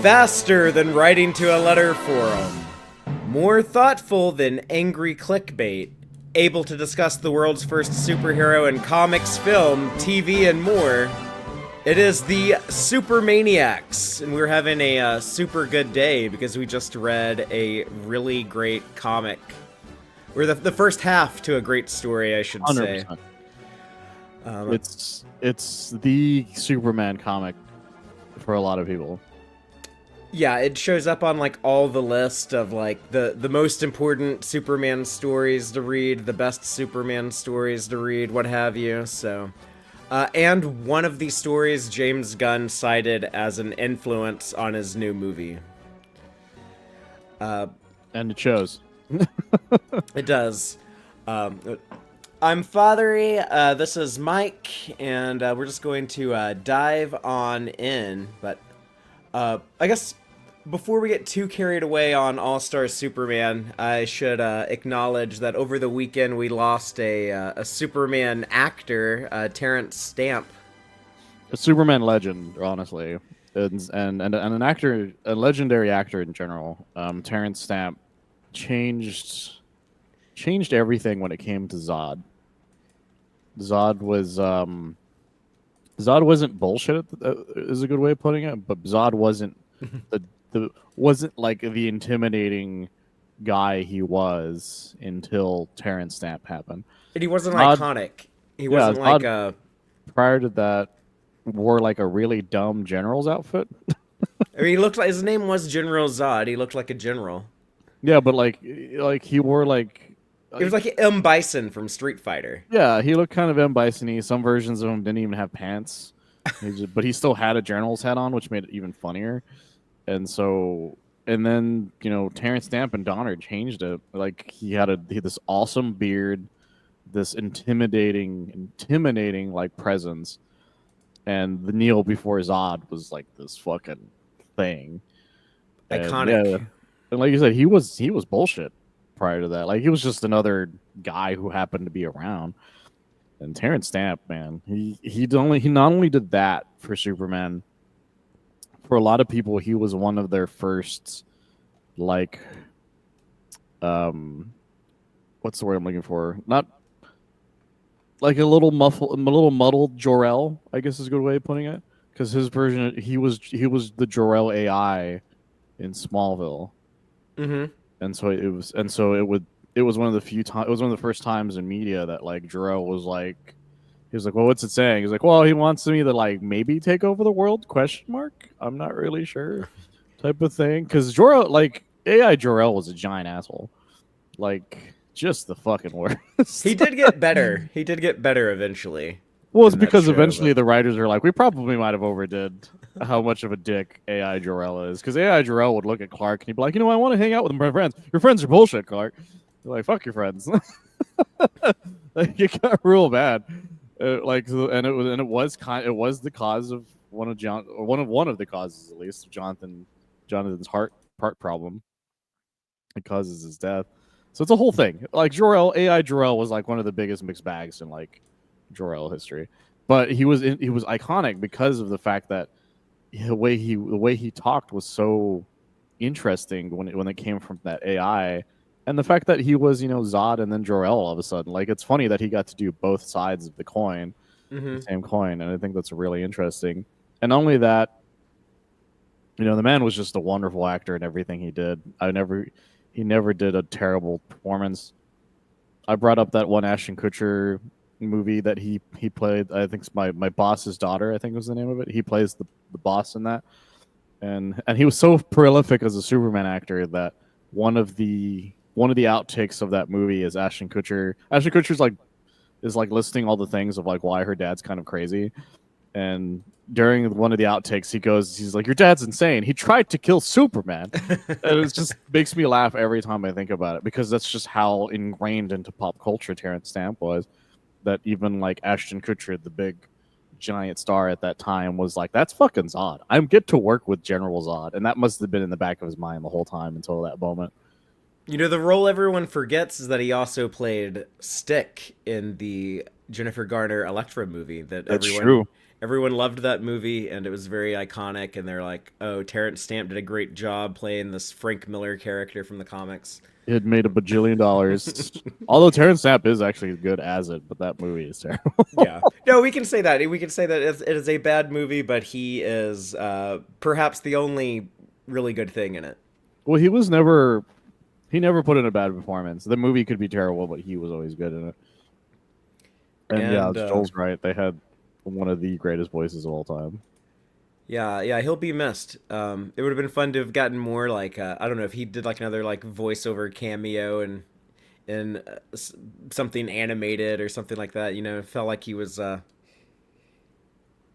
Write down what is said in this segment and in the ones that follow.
Faster than writing to a letter forum. More thoughtful than angry clickbait. Able to discuss the world's first superhero and comics, film, TV, and more. It is the Supermaniacs, and we're having a super good day because we just read a really great comic. We're the first half to a great story, I should say. 100%. It's the Superman comic for a lot of people. Yeah, it shows up on like all the list of like the most important Superman stories to read, the best Superman stories to read, what have you. So, and one of these stories James Gunn cited as an influence on his new movie. And it shows. It does. I'm Fatheree, this is Mike, and we're just going to dive on in. But I guess before we get too carried away on All-Star Superman, I should acknowledge that over the weekend we lost a Superman actor, Terrence Stamp. A Superman legend, honestly, and an actor, a legendary actor in general. Terrence Stamp changed everything when it came to Zod. Zod wasn't bullshit. Is a good way of putting it, but Zod wasn't wasn't like the intimidating guy he was until Terrence Stamp happened. And he wasn't Zod, iconic. He wasn't Zod, like a. Prior to that, wore like a really dumb general's outfit. I mean, he looked like his name was General Zod. He looked like a general. Yeah, but like he wore like. It was like M. Bison from Street Fighter. Yeah, he looked kind of M. Bison-y. Some versions of him didn't even have pants, but he still had a general's hat on, which made it even funnier. And then Terrence Stamp and Donner changed it. Like he had this awesome beard, this intimidating like presence, and the kneel before Zod was like this fucking thing, Iconic. And like you said, he was bullshit prior to that. Like he was just another guy who happened to be around. And Terrence Stamp, man, he not only did that for Superman. For a lot of people, he was one of their first, like, what's the word I'm looking for? Not like a little muddled Jor-El, I guess is a good way of putting it. Because his version, he was the Jor-El AI in Smallville. Mm-hmm. And so it was one of the few times. It was one of the first times in media that like Jor-El was like, he was like, well, what's it saying? He's like, well, he wants me to like maybe take over the world? ? I'm not really sure, type of thing. Because Jor-El, like AI Jor-El, was a giant asshole, like just the fucking worst. He did get better. He did get better eventually. Well, it's because eventually the writers are like, we probably might have overdid how much of a dick AI Jor-El is. Because AI Jor-El would look at Clark and he'd be like, I want to hang out with my friends. Your friends are bullshit, Clark. They're like, fuck your friends. Like, it got real bad. It was the cause of one of the causes, at least, of Jonathan's heart problem. It causes his death. So it's a whole thing. Like AI Jor-El was like one of the biggest mixed bags in like Jor-El history, but he was iconic because of the fact that the way he talked was so interesting when it came from that AI. And the fact that he was, Zod and then Jor-El all of a sudden, like it's funny that he got to do both sides of the coin, the same coin, and I think that's really interesting. And not only that, the man was just a wonderful actor in everything he did. He never did a terrible performance. I brought up that one Ashton Kutcher movie that he played. I think it's my boss's daughter. I think was the name of it. He plays the boss in that, and he was so prolific as a Superman actor that one of the outtakes of that movie is Ashton Kutcher. Ashton Kutcher's is listing all the things of like why her dad's kind of crazy. And during one of the outtakes, he's like, your dad's insane. He tried to kill Superman. And it just makes me laugh every time I think about it, because that's just how ingrained into pop culture Terrence Stamp was, that even like Ashton Kutcher, the big giant star at that time, was like, that's fucking Zod. I get to work with General Zod. And that must have been in the back of his mind the whole time until that moment. You know, the role everyone forgets is that he also played Stick in the Jennifer Garner Electra movie. That That's everyone true. everyone loved that movie, and it was very iconic. And they're like, "Oh, Terrence Stamp did a great job playing this Frank Miller character from the comics." It made a bajillion dollars. Although Terrence Stamp is actually good as it, but that movie is terrible. Yeah, no, we can say that. We can say that it is a bad movie, but he is perhaps the only really good thing in it. Well, he never put in a bad performance. The movie could be terrible, but he was always good in it. And yeah, And Joel's right. They had one of the greatest voices of all time. yeah, yeah, he'll be missed. It would have been fun to have gotten more like I don't know if he did like another like voiceover cameo and in something animated or something like that. You know, it felt like he was.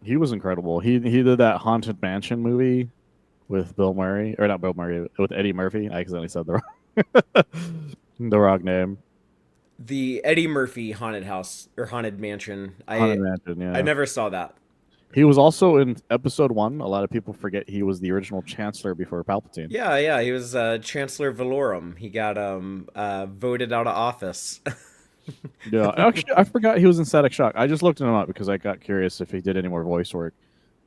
He was incredible. He did that Haunted Mansion movie with Bill Murray, or not Bill Murray, with Eddie Murphy. I accidentally said the wrong name. The Eddie Murphy haunted house or haunted mansion. Haunted Mansion, I yeah. never saw that. He was also in episode one. A lot of people forget he was the original Chancellor before Palpatine. Yeah, yeah, he was Chancellor Valorum. He got voted out of office. Yeah, actually, I forgot he was in Static Shock. I just looked him up because I got curious if he did any more voice work,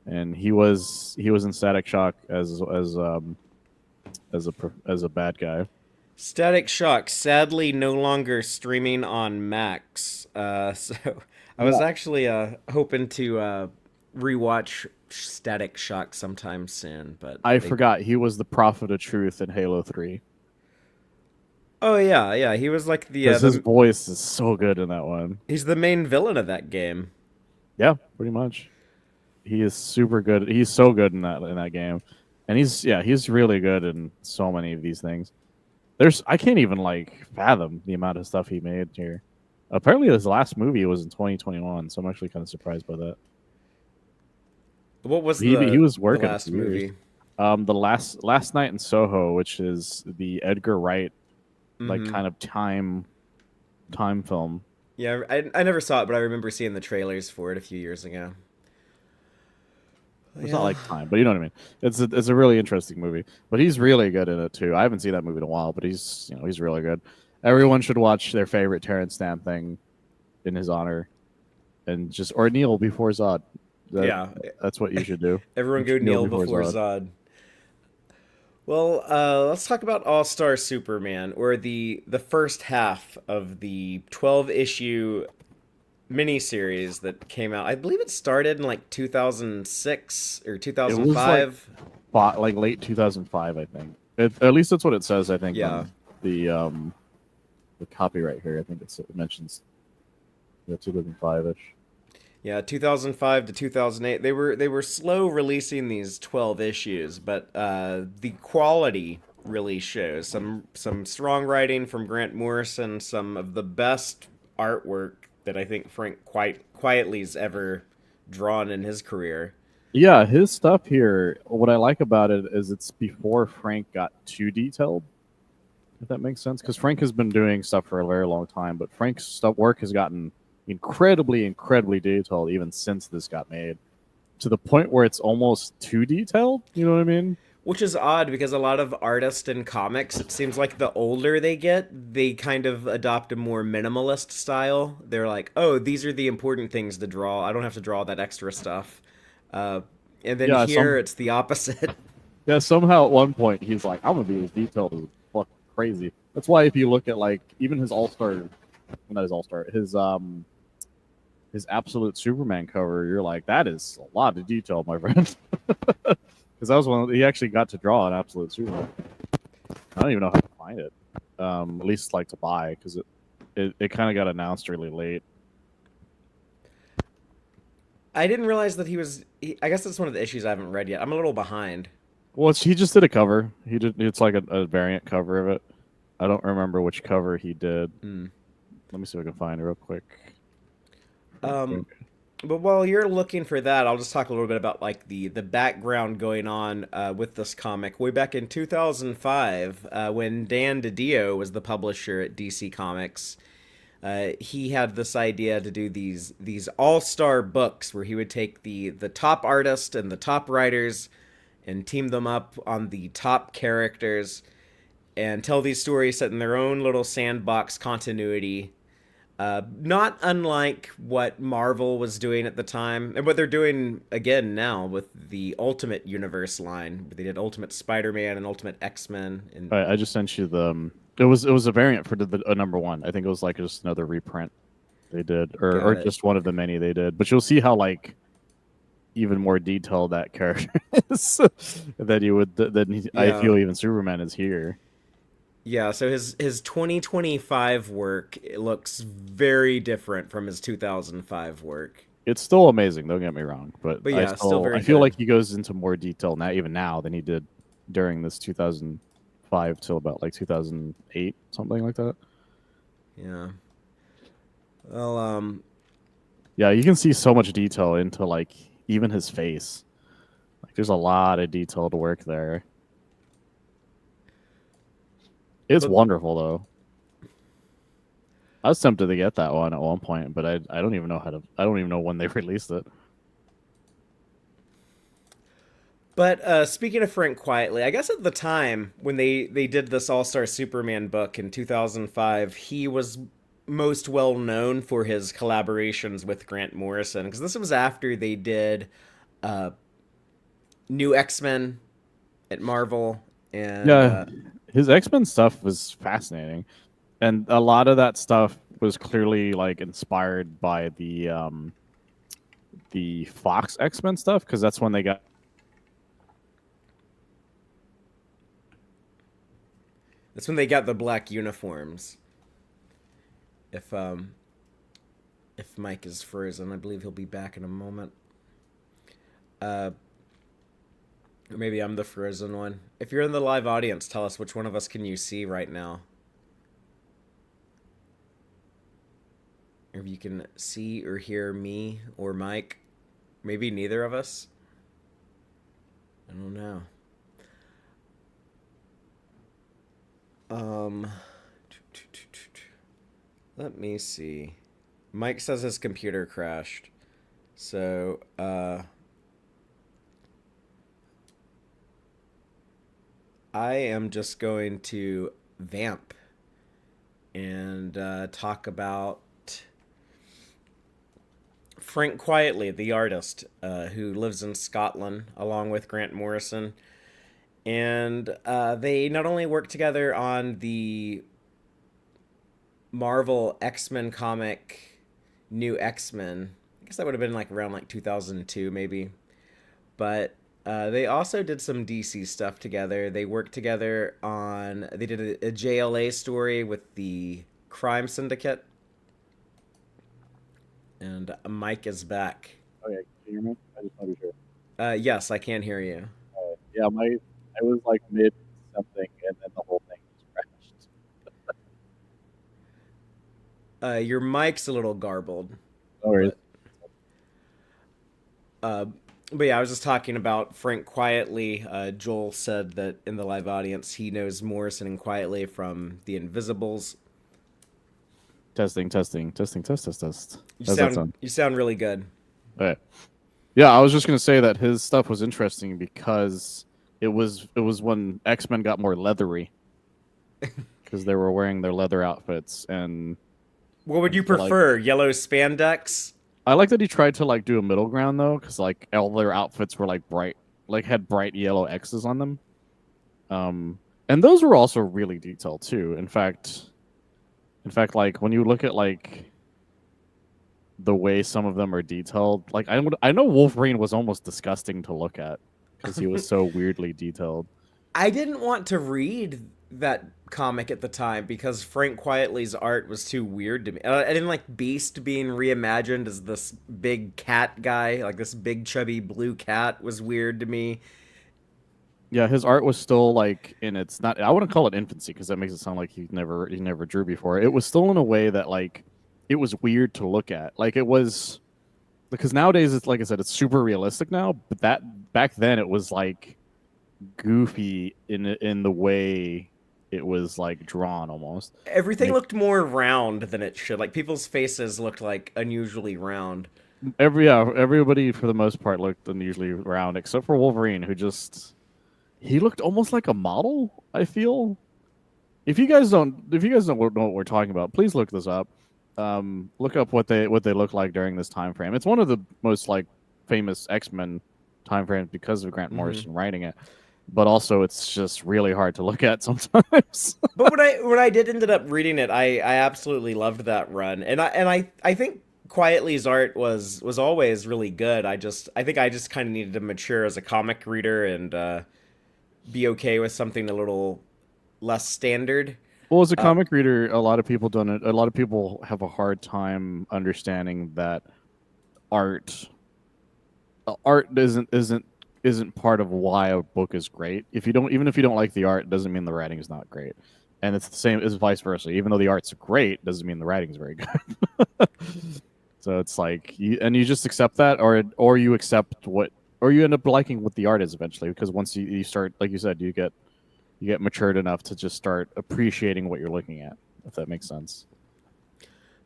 and he was in Static Shock as a bad guy. Static Shock, sadly no longer streaming on Max. So I was Yeah. actually hoping to rewatch Static Shock sometime soon, but I they. forgot he was the Prophet of Truth in Halo 3 Oh yeah, yeah, he was like because his the voice is so good in that one. he's the main villain of that game. Yeah, pretty much. He is super good. He's so good in that game, and he's really good in so many of these things. I can't even like fathom the amount of stuff he made here. Apparently, his last movie was in 2021, so I'm actually kind of surprised by that. What was He was the working last for years. movie? The last night in Soho, which is the Edgar Wright like Hmm. kind of time film. Yeah, I never saw it, but I remember seeing the trailers for it a few years ago. It's not Yeah. like time, but you know what I mean. It's a really interesting movie, but he's really good in it too. I haven't seen that movie in a while, but he's really good. Everyone should watch their favorite Terrence Stamp thing in his honor, and just or kneel before Zod. That Yeah. that's what you should do. Everyone You go should kneel kneel before before Zod. Zod. Well, let's talk about All Star Superman, or the first half of the 12-issue miniseries that came out. I believe it started in like 2006 or It was like 2005. like late 2005, I think. At least that's what it says. I think Yeah. on the copyright here. I think it mentions 2005 ish. Yeah, 2005 to 2008. They were slow releasing these 12 issues, but the quality really shows. Some strong writing from Grant Morrison, some of the best artwork that I think Frank quite quietly's ever drawn in his career. Yeah, his stuff here. What I like about it is it's before Frank got too detailed. If that makes sense, because Frank has been doing stuff for a very long time, but Frank's stuff work has gotten incredibly detailed even since this got made, to the point where it's almost too detailed. You know what I mean? Which is odd because a lot of artists in comics, it seems like the older they get, they kind of adopt a more minimalist style. They're like, oh, these are the important things to draw. I don't have to draw that extra stuff. Uh, and then Yeah, here it's the opposite. yeah. Somehow at one point he's like, "I'm gonna be as detailed as fucking crazy." That's why if you look at like even his All Star, well, not his All Star, his Absolute Superman cover, you're like, that is a lot of detail, my friend. Because that was he actually got to draw an Absolute Superman. I don't even know how to find it. At least like to buy because it kind of got announced really late. I didn't realize that I guess that's one of the issues I haven't read yet. I'm a little behind. Well, he just did a cover. He did. It's like a variant cover of it. I don't remember which cover he did. Hmm. Let me see if I can find it real quick. Um, but while you're looking for that, I'll just talk a little bit about like the background going on with this comic. Way back in 2005, when Dan DiDio was the publisher at DC Comics, he had this idea to do these all-star books where he would take the top artist and the top writers and team them up on the top characters. and tell these stories set in their own little sandbox continuity. Not unlike what Marvel was doing at the time, and what they're doing again now with the Ultimate Universe line. They did Ultimate Spider-Man and Ultimate X-Men. And I just sent you the. It was a variant for the number one. I think it was like just another reprint they did, or just one of the many they did. But you'll see how like even more detailed that character is that you would I feel even Superman is here. Yeah, so his 2025 work, it looks very different from his 2005 work. It's still amazing, don't get me wrong, but Yeah, still very I feel good. like he goes into more detail now than he did during this 2005 till about like 2008, something like that. Yeah. Well, Yeah, you can see so much detail into like even his face. Like there's a lot of detailed work there. It's wonderful though. I was tempted to get that one at one point, but I don't even know I don't even know when they released it. but speaking of Frank Quietly, I guess at the time when they did this All-Star Superman book in 2005, he was most well known for his collaborations with Grant Morrison, because this was after they did uh, New X-Men at Marvel, and Yeah, his X-Men stuff was fascinating, and a lot of that stuff was clearly like inspired by the Fox X-Men stuff because that's when they got. that's when they got the black uniforms. If Mike is frozen, I believe he'll be back in a moment. Or maybe I'm the frozen one. If you're in the live audience, tell us which one of us can you see right now. Or if you can see or hear me or Mike. Maybe neither of us. I don't know. Let me see. Mike says his computer crashed. So, I am just going to vamp and talk about Frank Quietly, the artist who lives in Scotland along with Grant Morrison. And they not only work together on the Marvel X-Men comic New X-Men. I guess that would have been like around like 2002 maybe. But they also did some DC stuff together. They worked together on they did a JLA story with the Crime Syndicate. And Mike is back. Okay, can you hear me? I just want to be sure. Yes, I can hear you. Yeah, I was like mid something, and then the whole thing just crashed. Your mic's a little garbled. No worries. But yeah, I was just talking about Frank Quietly. Joel said that in the live audience he knows Morrison and Quietly from The Invisibles. Testing. Test. You sound really good. All right. Yeah, I was just gonna say that his stuff was interesting because it was when X-Men got more leathery because they were wearing their leather outfits. And what would you prefer, yellow spandex? I like that he tried to like do a middle ground though, because like all their outfits were like bright, like had bright yellow X's on them. And those were also really detailed too. In fact, like when you look at like the way some of them are detailed, like I know Wolverine was almost disgusting to look at because he was so weirdly detailed. I didn't want to read that comic at the time because Frank Quietly's art was too weird to me. I didn't like Beast being reimagined as this big cat guy, like this big chubby blue cat was weird to me. Yeah, his art was still like in its not. I wouldn't call it infancy because that makes it sound like he never drew before. It was still in a way that like it was weird to look at. Like it was because nowadays it's like I said, it's super realistic now. But that back then it was like goofy in the way it was like drawn almost. Everything looked more round than it should. Like people's faces looked like unusually round. Everybody for the most part looked unusually round except for Wolverine, who just he looked almost like a model. I feel if you guys don't know what we're talking about, please look this up. Look up what they look like during this time frame. It's one of the most like famous X-Men time frames because of Grant Hmm. Morrison writing it. But also, it's just really hard to look at sometimes. But when I did ended up reading it, I absolutely loved that run, and I think Quietly's art was always really good. I think I just kind of needed to mature as a comic reader and be okay with something a little less standard. Well, as a Uh, comic reader, a lot of people don't. A lot of people have a hard time understanding that art, art isn't part of why a book is great. If you don't, even if you don't like the art, doesn't mean the writing is not great. And it's the same as vice versa. Even though the art's great, doesn't mean the writing is very good. So it's like you just accept that, or you accept what, or you end up liking what the art is eventually. Because once you start, like you said, you get matured enough to just start appreciating what you're looking at, if that makes sense.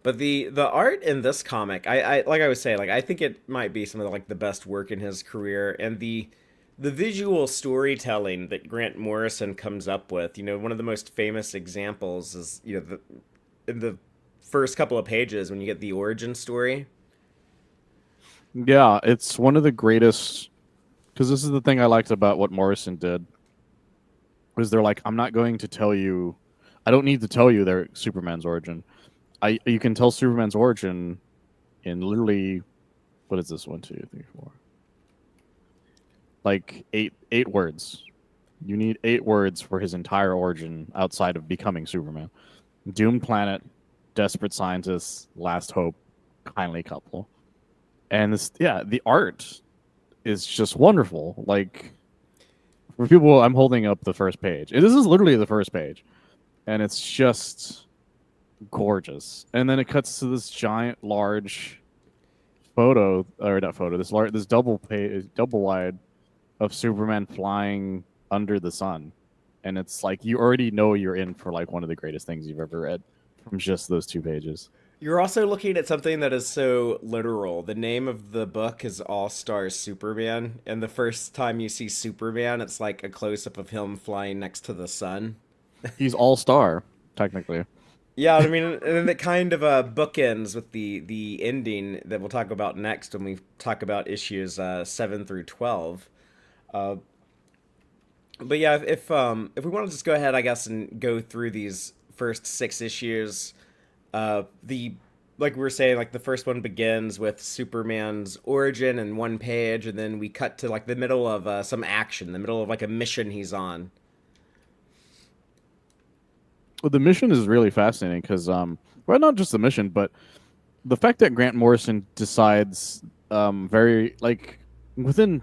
but the art in this comic, I like I was saying, like I think it might be some of like the best work in his career, and the visual storytelling that Grant Morrison comes up with. You know, one of the most famous examples is in the first couple of pages when you get the origin story. Yeah, it's one of the greatest. Because this is the thing I liked about what Morrison did was they're like, I'm not going to tell you. I don't need to tell you their Superman's origin. You can tell Superman's origin in literally what is this, 1, 2, 3, 4, like eight words. You need 8 words for his entire origin outside of becoming Superman. Doomed planet, desperate scientists, last hope, kindly couple. And this, yeah, the art is just wonderful. Like for people, I'm holding up the first page. This is literally the first page, and it's just gorgeous. And then it cuts to this giant, large photo, or not photo. This double page, double wide of Superman flying under the sun, and it's like you already know you're in for like one of the greatest things you've ever read from just those 2 pages. You're also looking at something that is so literal. The name of the book is All Star Superman, and the first time you see Superman, it's like a close up of him flying next to the sun. He's all star, technically. Yeah, I mean, and then it kind of bookends with the ending that we'll talk about next when we talk about issues 7 through 12. Uh, but yeah, if we want to just go ahead, I guess, and go through these first 6 issues, the like we were saying, like the first one begins with Superman's origin in one page, and then we cut to like the middle of some action, the middle of like a mission he's on. Well, the mission is really fascinating because, well, not just the mission, but the fact that Grant Morrison decides, very like within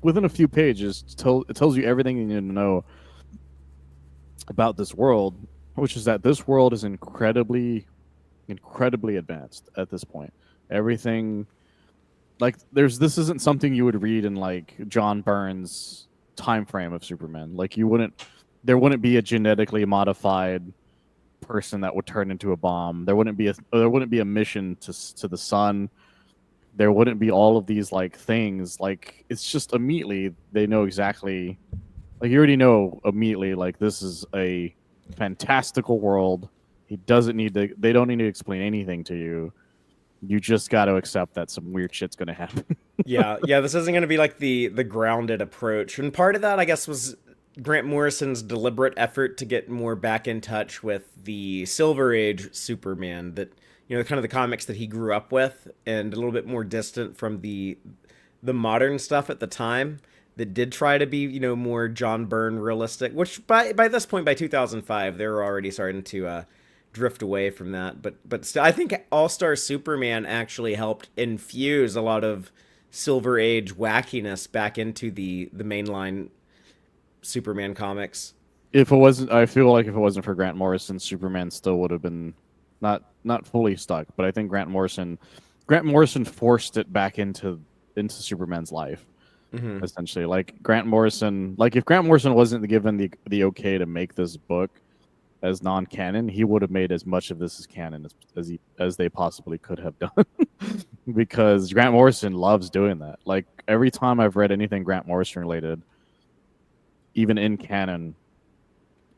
a few pages, it tells you everything you need to know about this world, which is that this world is incredibly advanced at this point. Everything like this isn't something you would read in like John Byrne's time frame of Superman. Like there wouldn't be a genetically modified person that would turn into a bomb. There wouldn't be a mission to the sun. There wouldn't be all of these like things. Like it's just immediately they know exactly. Like you already know immediately. Like this is a fantastical world. He doesn't need to. They don't need to explain anything to you. You just got to accept that some weird shit's gonna happen. Yeah, this isn't going to be like the grounded approach. And part of that, I guess, was Grant Morrison's deliberate effort to get more back in touch with the Silver Age Superman that kind of the comics that he grew up with, and a little bit more distant from the modern stuff at the time that did try to be more John Byrne realistic. Which by this point, by 2005, they were already starting to drift away from that. But still, I think All Star Superman actually helped infuse a lot of Silver Age wackiness back into the mainline Superman comics. If it wasn't, I feel like if it wasn't for Grant Morrison, Superman still would have been not fully stuck. But I think Grant Morrison forced it back into Superman's life. Hmm. Essentially, like Grant Morrison, like if Grant Morrison wasn't given the okay to make this book as non-canon, he would have made as much of this as canon as they possibly could have done. Because Grant Morrison loves doing that. Like every time I've read anything Grant Morrison related, even in canon,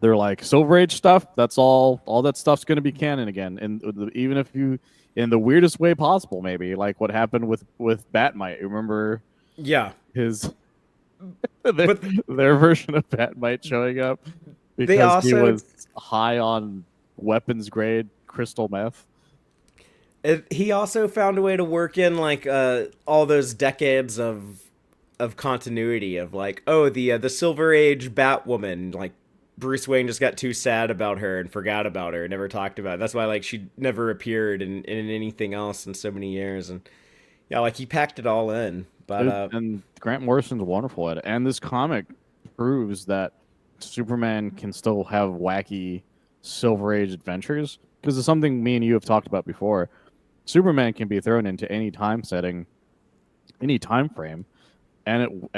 they're like Silver Age stuff. That's all that stuff's going to be canon again, and even if you in the weirdest way possible, maybe like what happened with Batmite. Remember Yeah, his their, but their version of Batmite showing up they because he also was high on weapons grade crystal meth. he also found a way to work in like all those decades of continuity of like, oh, the Silver Age Batwoman, like Bruce Wayne just got too sad about her and forgot about her, never talked about it. That's why like she never appeared in anything else in so many years. And yeah, like he packed it all in. But And Grant Morrison's wonderful at it. And this comic proves that Superman can still have wacky Silver Age adventures because it's something me and you have talked about before. Superman can be thrown into any time setting, any time frame, and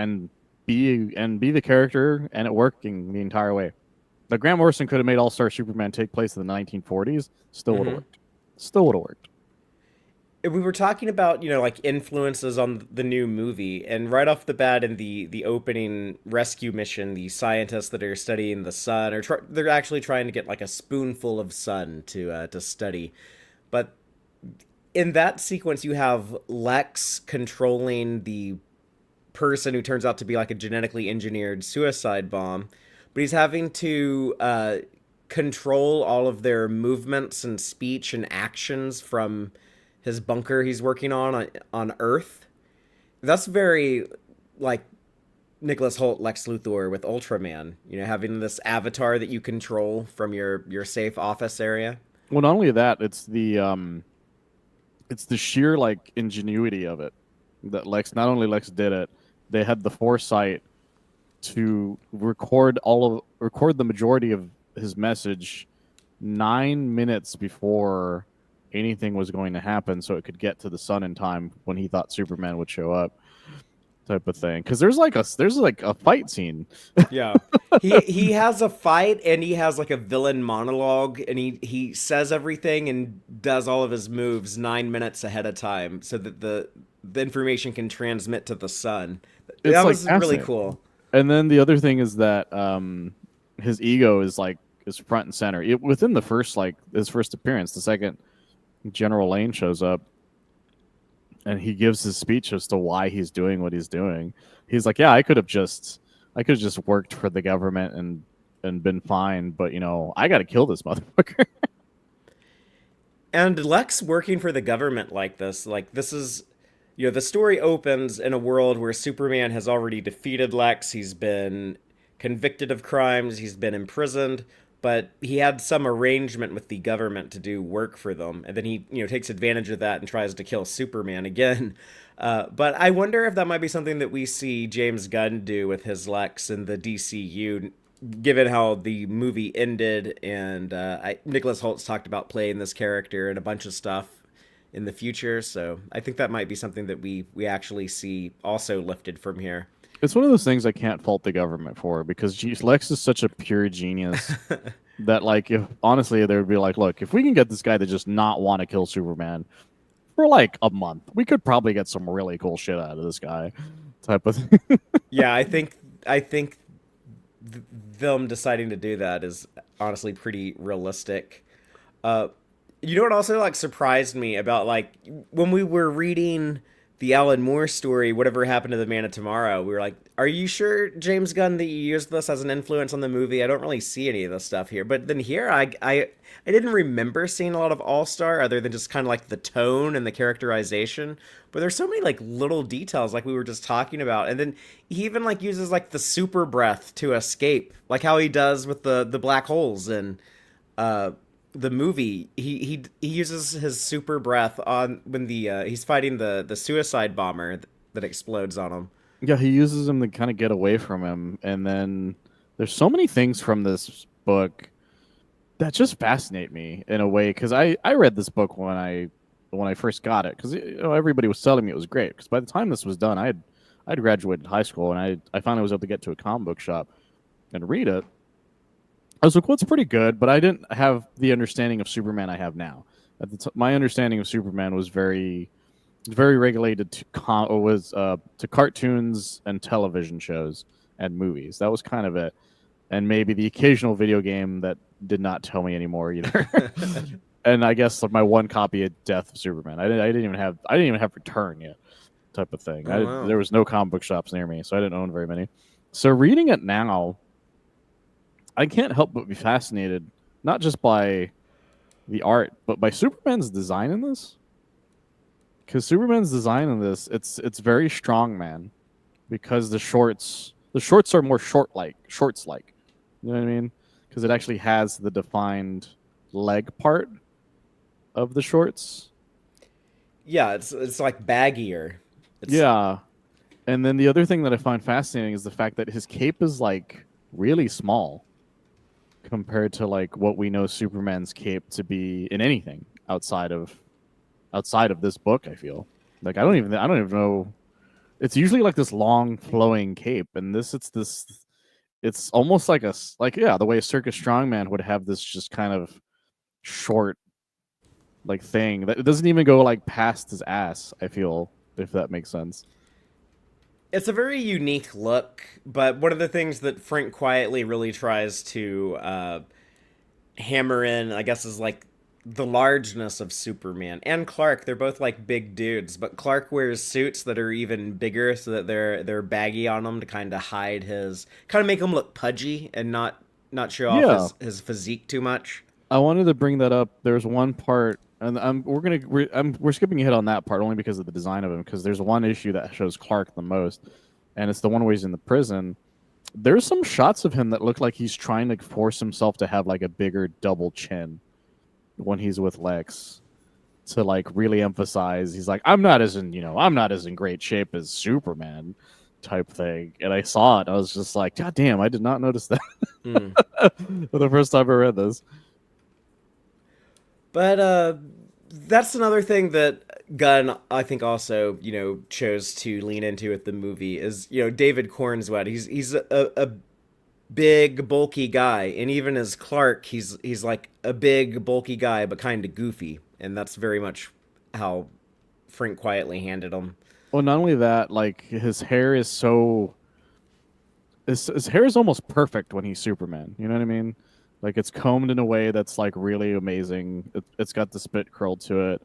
be the character and it working the entire way. But Grant Morrison could have made All Star Superman take place in the 1940s. Still would have mhm. worked. Still would have worked. We were talking about like influences on the new movie, and right off the bat in the opening rescue mission, the scientists that are studying the sun they're actually trying to get like a spoonful of sun to study. But in that sequence, you have Lex controlling the person who turns out to be like a genetically engineered suicide bomb, but he's having to control all of their movements and speech and actions from his bunker he's working on Earth. That's very like Nicholas Holt Lex Luthor with Ultraman. Having this avatar that you control from your safe office area. Well, not only that, it's the sheer like ingenuity of it that Lex not only Lex did it, they had the foresight to record the majority of his message 9 minutes before anything was going to happen so it could get to the sun in time when he thought Superman would show up, type of thing. Because there's like a fight scene. Yeah. He has a fight and he has like a villain monologue and he says everything and does all of his moves 9 minutes ahead of time so that the information can transmit to the sun. It's That like was really fascinating. cool. And then the other thing is that his ego is front and center. Within the first like his first appearance, the second General Lane shows up and he gives his speech as to why he's doing what he's doing. He's like, "Yeah, I could have just worked for the government and been fine, but I got to kill this motherfucker." And Lex working for the government like this is, the story opens in a world where Superman has already defeated Lex. He's been convicted of crimes, he's been imprisoned, but he had some arrangement with the government to do work for them. And then he, takes advantage of that and tries to kill Superman again. But I wonder if that might be something that we see James Gunn do with his Lex in the DCU, given how the movie ended, and Nicholas Holtz talked about playing this character and a bunch of stuff in the future. So I think that might be something that we actually see also lifted from here. It's one of those things I can't fault the government for because geez, Lex is such a pure genius that like if honestly they would be like, look, if we can get this guy to just not want to kill Superman for like a month, we could probably get some really cool shit out of this guy, type of thing. Yeah, I think them deciding to do that is honestly pretty realistic. Uh, what also like surprised me about like when we were reading the Alan Moore story, whatever happened to the Man of Tomorrow, we were like, "Are you sure, James Gunn, that you used this as an influence on the movie?" I don't really see any of this stuff here, but then here I didn't remember seeing a lot of All Star other than just kind of like the tone and the characterization. But there's so many like little details like we were just talking about, and then he even like uses like the super breath to escape, like how he does with the black holes and uh the movie. He uses his super breath on when he's fighting the suicide bomber that explodes on him. Yeah, he uses him to kind of get away from him, and then there's so many things from this book that just fascinate me in a way because I read this book when I first got it because everybody was telling me it was great because by the time this was done I'd graduated high school and I finally was able to get to a comic book shop and read it. I was like, well, it's pretty good, but I didn't have the understanding of Superman I have now. My understanding of Superman was very regulated to cartoons and television shows and movies. That was kind of it. and maybe the occasional video game that did not tell me anymore either. And I guess like my one copy of Death of Superman. I didn't even have Return yet, type of thing. Oh wow. There was no comic book shops near me, so I didn't own very many. So reading it now, I can't help but be fascinated, not just by the art, but by Superman's design in this. Because Superman's design in this, it's very strong, man. Because the shorts are more shorts like. You know what I mean? Because it actually has the defined leg part of the shorts. Yeah, it's like baggier. Yeah. And then the other thing that I find fascinating is the fact that his cape is like really small compared to like what we know Superman's cape to be in anything outside of this book, I feel. Like I don't even know. It's usually like this long flowing cape, and it's almost like the way a circus strongman would have this just kind of short like thing that it doesn't even go like past his ass, I feel, if that makes sense. It's a very unique look, but one of the things that Frank quietly really tries to hammer in, I guess, is like the largeness of Superman and Clark. They're both like big dudes, but Clark wears suits that are even bigger, so that they're baggy on him to kind of hide his, kind of make him look pudgy and not show off Yeah. his physique too much. I wanted to bring that up. There's one part, and we're skipping ahead on that part only because of the design of him. Because there's one issue that shows Clark the most, and it's the one where he's in the prison. There's some shots of him that look like he's trying to force himself to have like a bigger double chin when he's with Lex, to like really emphasize he's like, I'm not as in great shape as Superman type thing. And I saw it, I was just like, God damn, I did not notice that Mm. for the first time I read this. But that's another thing that Gunn, I think, also chose to lean into with the movie is David Cornsweet. He's a big bulky guy, and even as Clark, he's like a big bulky guy, but kind of goofy, and that's very much how Frank quietly handed him. Well, not only that, like his hair is almost perfect when he's Superman. You know what I mean? Like it's combed in a way that's like really amazing. It's got the spit curl to it.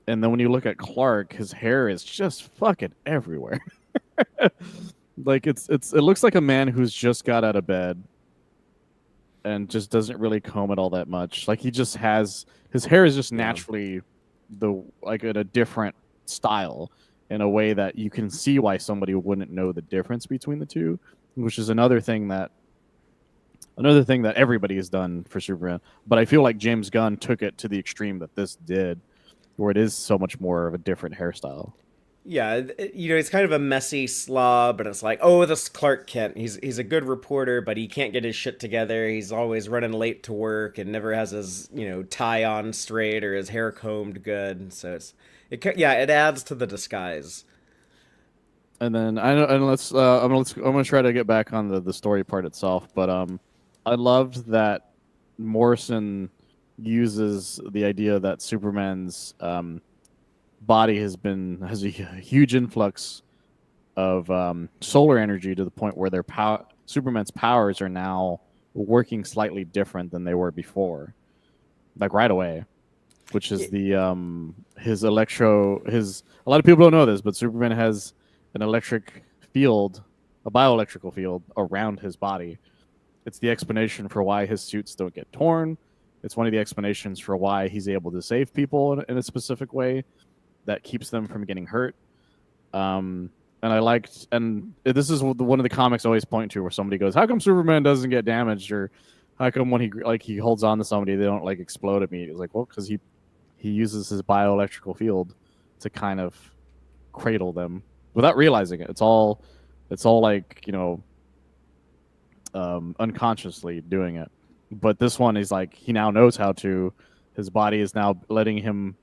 And then when you look at Clark, his hair is just fucking everywhere. Like it looks like a man who's just got out of bed and just doesn't really comb it all that much. Like he just has his hair is just Yeah. naturally in a different style, in a way that you can see why somebody wouldn't know the difference between the two, which is another thing that everybody has done for Superman. But I feel like James Gunn took it to the extreme that this did, where it is so much more of a different hairstyle. Yeah, he's kind of a messy slob, and it's like, oh, this Clark Kent. He's a good reporter, but he can't get his shit together. He's always running late to work and never has his tie on straight or his hair combed good. So it adds to the disguise. And then I know, and I'm gonna try to get back on the story part itself. But I loved that Morrison uses the idea that Superman's body has a huge influx of solar energy, to the point where Superman's powers are now working slightly different than they were before, like right away. Which is his electro his a lot of people don't know this, but Superman has an electric field, a bioelectrical field around his body. It's the explanation for why his suits don't get torn. It's one of the explanations for why he's able to save people in a specific way that keeps them from getting hurt. And this is one of the comics I always point to, where somebody goes, "How come Superman doesn't get damaged?" Or how come when he holds on to somebody, they don't like explode immediately? It's like, well, because he uses his bioelectrical field to kind of cradle them without realizing it. It's all like unconsciously doing it. But this one is like he now knows how to. His body is now letting him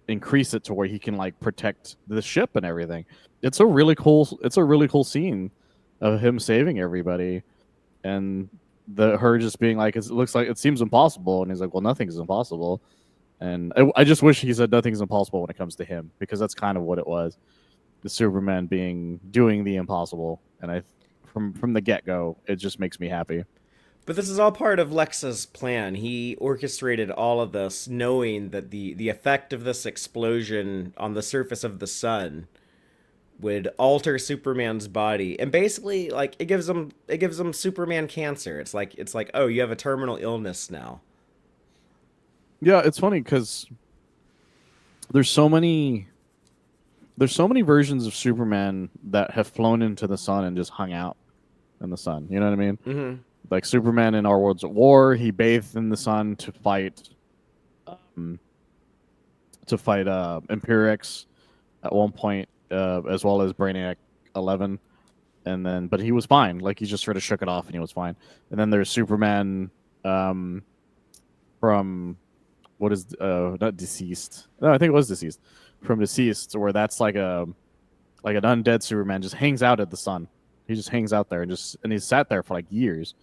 increase it to where he can like protect the ship and everything. It's a really cool scene of him saving everybody, and her just being like, it seems impossible, and he's like, well, nothing is impossible. And I just wish he said nothing's impossible when it comes to him, because that's kind of what it was. The Superman doing the impossible, and from the get go, it just makes me happy. But this is all part of Lex's plan. He orchestrated all of this, knowing that the effect of this explosion on the surface of the sun would alter Superman's body, and basically, like, it gives him Superman cancer. It's like, oh, you have a terminal illness now. Yeah, it's funny because there's so many there's so many versions of Superman that have flown into the sun and just hung out in the sun. You know what I mean? Mm-hmm. Like Superman in Our Worlds at War, he bathed in the sun um, to fight Empirix at one point, as well as Brainiac 11, and then but he was fine. Like he just sort of shook it off and he was fine. And then there's Superman um, from what is not Deceased? No, I think it was Deceased. From Deceased, where that's like an undead Superman just hangs out at the sun. He just hangs out there and he's sat there for like years,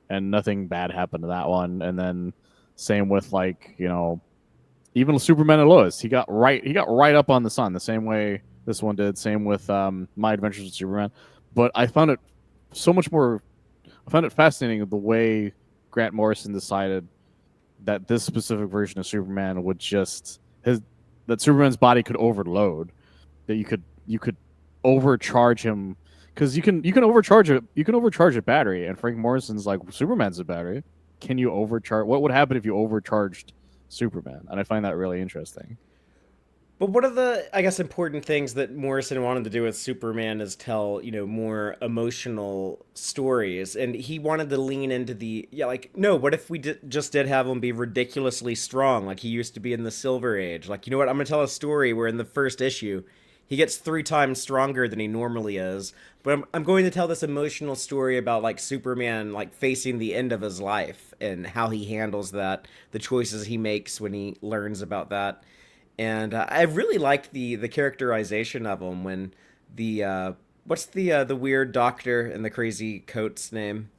and nothing bad happened to that one. And then same with like even Superman and Lois, he got right up on the sun the same way this one did. Same with My Adventures with Superman. But I found it so much more. I found it fascinating the way Grant Morrison decided that this specific version of Superman would that Superman's body could overload, that you could overcharge him, because you can overcharge a battery, and Frank Morrison's like, Superman's a battery. Can you overcharge? What would happen if you overcharged Superman? And I find that really interesting. But one of the, I guess, important things that Morrison wanted to do with Superman is tell, more emotional stories. And he wanted to lean into no, what if we just did have him be ridiculously strong like he used to be in the Silver Age? Like, you know what? I'm going to tell a story where in the first issue, he gets 3 times stronger than he normally is. But I'm going to tell this emotional story about, like, Superman, like, facing the end of his life and how he handles that, the choices he makes when he learns about that. And I really liked the characterization of him when what's the weird doctor in the crazy coat's name?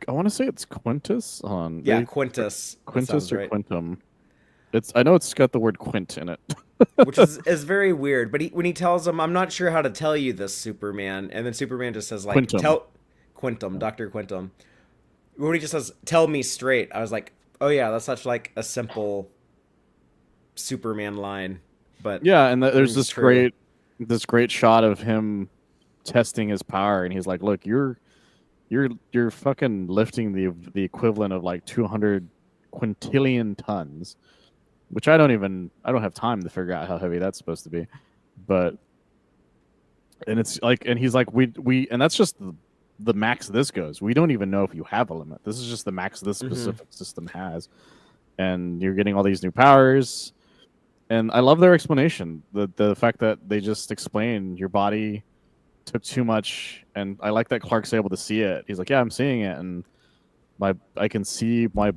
I want to say it's Quintus on Quintus. Quintus or Right. Quintum. I know it's got the word Quint in it. Which is very weird. But when he tells him, "I'm not sure how to tell you this, Superman," and then Superman just says, like, Quintum. "Tell Quintum, Doctor Quintum." When he just says, "Tell me straight," I was like, "Oh yeah, that's such like a simple Superman line." But Yeah, and there's rings true. this great shot of him testing his power, and he's like, "Look, you're fucking lifting the equivalent of like 200 quintillion tons," which I don't have time to figure out how heavy that's supposed to be. But and it's like, and he's like, we and that's just the max this goes. We don't even know if you have a limit. This is just the max this Mm-hmm. specific system has, and you're getting all these new powers. And I love their explanation. The fact that they just explain your body took too much, and I like that Clark's able to see it. He's like, "Yeah, I'm seeing it, and I can see my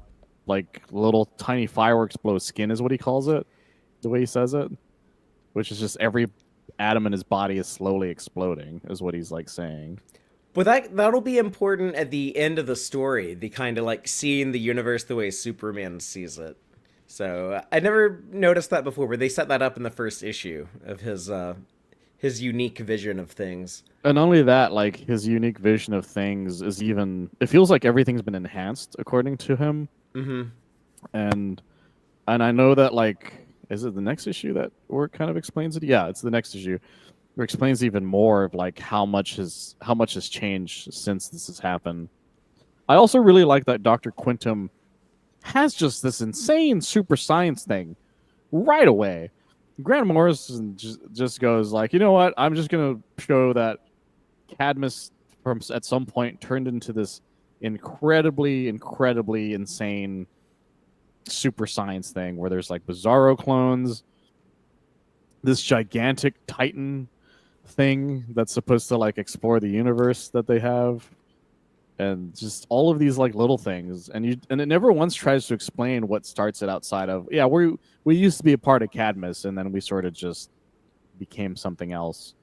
like little tiny fireworks blow skin," is what he calls it, the way he says it, which is just every atom in his body is slowly exploding, is what he's like saying. But that'll be important at the end of the story. The kind of like seeing the universe the way Superman sees it. So I never noticed that before, but they set that up in the first issue of his unique vision of things. And not only that, like his unique vision of things is even. It feels like everything's been enhanced according to him, Mm-hmm. and I know that like, is it the next issue that where it kind of explains it? Yeah, it's the next issue where it explains even more of like how much has changed since this has happened. I also really like that Dr. Quintum has just this insane super science thing right away. Grant Morrison just goes like, you know what? I'm just gonna show that Cadmus from at some point turned into this incredibly insane super science thing where there's like bizarro clones, this gigantic Titan thing that's supposed to like explore the universe that they have, and just all of these like little things, and it never once tries to explain what starts it outside of, yeah, we used to be a part of Cadmus and then we sort of just became something else.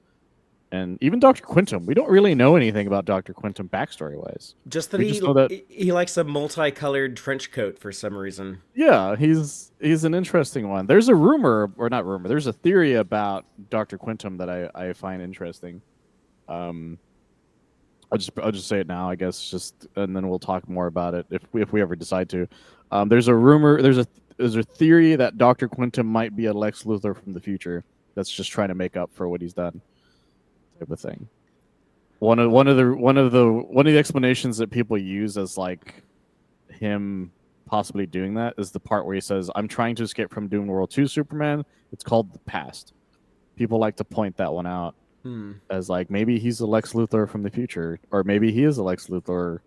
And even Dr. Quintum, we don't really know anything about Dr. Quintum backstory wise. Just that We just know that, he likes a multicolored trench coat for some reason. yeah, he's an interesting one. There's a rumor, or not rumor, there's a theory about Dr. Quintum that I find interesting. Um, I'll just say it now, I guess, just and then we'll talk more about it if we ever decide to. There's a rumor, there's a theory that Doctor Quintum might be a Lex Luthor from the future that's just trying to make up for what he's done, type of thing. One of the explanations that people use as like him possibly doing that is the part where he says, "I'm trying to escape from Doom World 2 Superman. It's called the past." People like to point that one out Hmm. as like maybe he's a Lex Luthor from the future, or maybe he is a Lex Luthor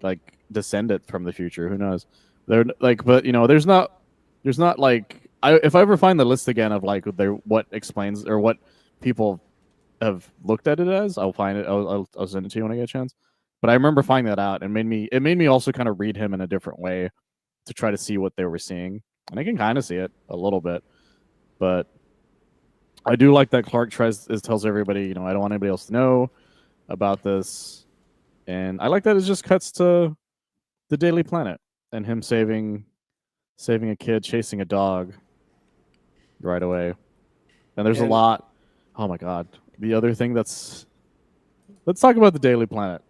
like descendant from the future. Who knows? They're like, but there's not like if I ever find the list again of like what explains or what people have looked at it as, I'll find it. I'll send it to you when I get a chance. But I remember finding that out, and made me also kind of read him in a different way to try to see what they were seeing, and I can kind of see it a little bit, but I do like that Clark tells everybody, I don't want anybody else to know about this, and I like that it just cuts to the Daily Planet and him saving a kid, chasing a dog right away. And there's a And lot. Oh my god, the other thing that's let's talk about the Daily Planet.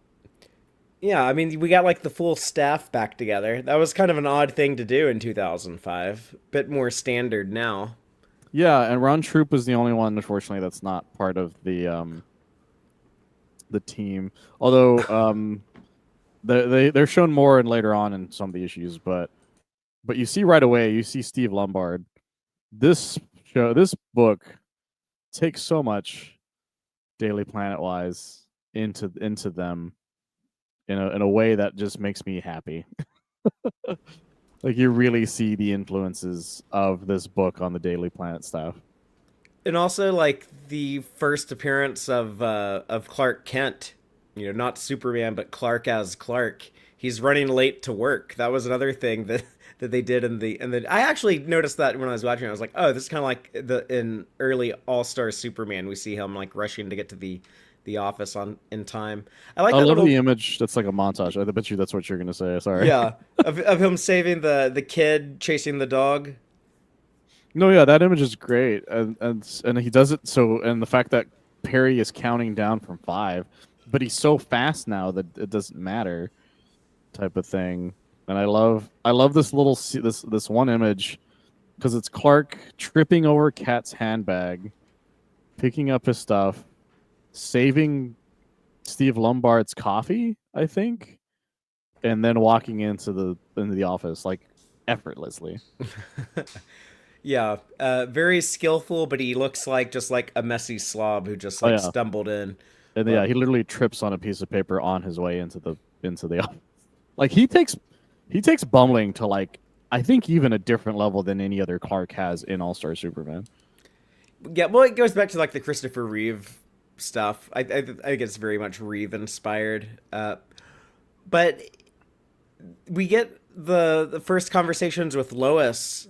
yeah, I mean, we got like the full staff back together. That was kind of an odd thing to do in 2005. Bit more standard now. Yeah, and Ron Troop was the only one, unfortunately, that's not part of the team. Although they're shown more and later on in some of the issues, but you see right away, you see Steve Lombard. This book takes so much Daily Planet wise into them in a way that just makes me happy. Like you really see the influences of this book on the Daily Planet stuff. And also like the first appearance of Clark Kent, not Superman but Clark as Clark. He's running late to work. That was another thing that they did in the I actually noticed that when I was watching it. I was like, "Oh, this is kind of like the in early All-Star Superman. We see him like rushing to get to the office on in time." I like I that love the little image. That's like a montage. I bet you that's what you're gonna say. Sorry. yeah, of him saving the kid chasing the dog. No, yeah, that image is great, and he does it so. And the fact that Perry is counting down from 5, but he's so fast now that it doesn't matter, type of thing. And I love this this one image because it's Clark tripping over Cat's handbag, picking up his stuff, saving Steve Lombard's coffee, I think, and then walking into the office like effortlessly. Yeah, very skillful, but he looks like just like a messy slob who just Oh like yeah, stumbled in. and yeah, But he literally trips on a piece of paper on his way into the office. Like he takes bumbling to like I think even a different level than any other Clark has in All Star Superman. yeah, well, it goes back to like the Christopher Reeve stuff. I think it's very much Reeve inspired. But we get the first conversations with Lois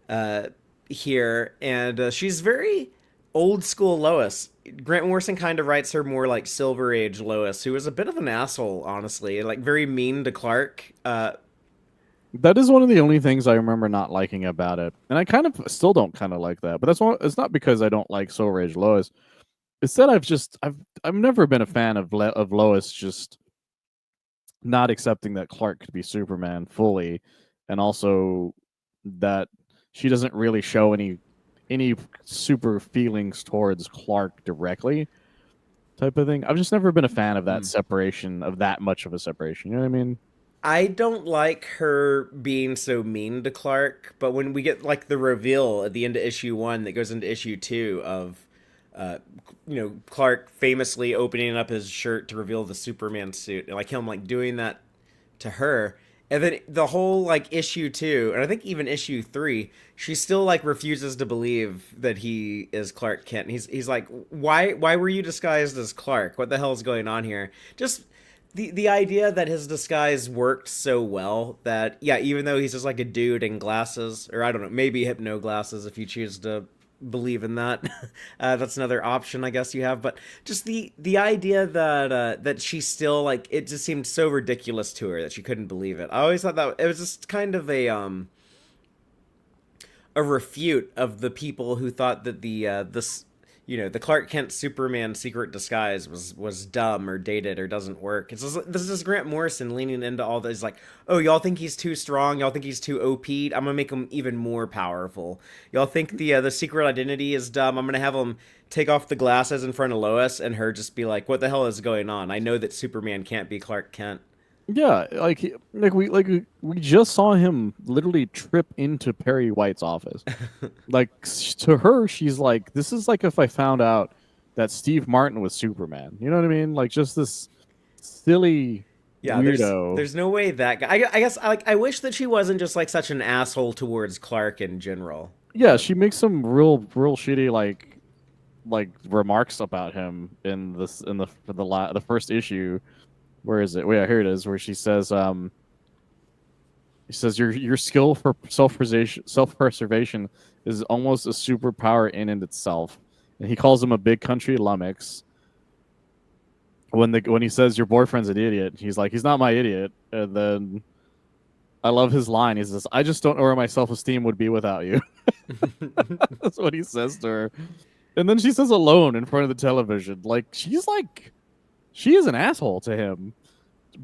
uh, here, and she's very old school Lois. Grant Morrison kind of writes her more like Silver Age Lois, who was a bit of an asshole, honestly, and like very mean to Clark. That is one of the only things I remember not liking about it, and I kind of still don't kind of like that. But that's one. It's not because I don't like Soul Rage Lois. It's that I've never been a fan of Lois just not accepting that Clark could be Superman fully, and also that she doesn't really show any super feelings towards Clark directly, type of thing. I've just never been a fan of that Hmm. separation, of that much of a separation. You know what I mean? I don't like her being so mean to Clark, but when we get like the reveal at the end of issue 1 that goes into issue 2 of uh Clark famously opening up his shirt to reveal the Superman suit, and like him like doing that to her, and then the whole like issue 2, and I think even issue 3, she still like refuses to believe that he is Clark Kent. And he's like, why were you disguised as Clark? What the hell is going on here? Just the idea that his disguise worked so well that, yeah, even though he's just like a dude in glasses, or I don't know, maybe hypno glasses if you choose to believe in that. That's another option I guess you have. But just the idea that she still like, it just seemed so ridiculous to her that she couldn't believe it. I always thought that it was just kind of a refute of the people who thought that the this the Clark Kent Superman secret disguise was dumb or dated or doesn't work. This is Grant Morrison leaning into all this, like, oh, y'all think he's too strong, y'all think he's too OP'd, I'm gonna make him even more powerful. Y'all think the secret identity is dumb, I'm gonna have him take off the glasses in front of Lois and her just be like, what the hell is going on? I know that Superman can't be Clark Kent. Yeah, we just saw him literally trip into Perry White's office. To her, she's like, this is like if I found out that Steve Martin was Superman. You know what I mean? Like just this silly Yeah, weirdo. there's no way that guy. I guess I wish that she wasn't just like such an asshole towards Clark in general. Yeah, she makes some real shitty like remarks about him in the first issue. Where is it? Oh, yeah, here it is. Where she says, your skill for self-preservation is almost a superpower in and itself. And he calls him a big country lummox. When he says your boyfriend's an idiot, he's like, he's not my idiot. And then I love his line. He says, I just don't know where my self-esteem would be without you. That's what he says to her. And then she says alone in front of the television. She is an asshole to him,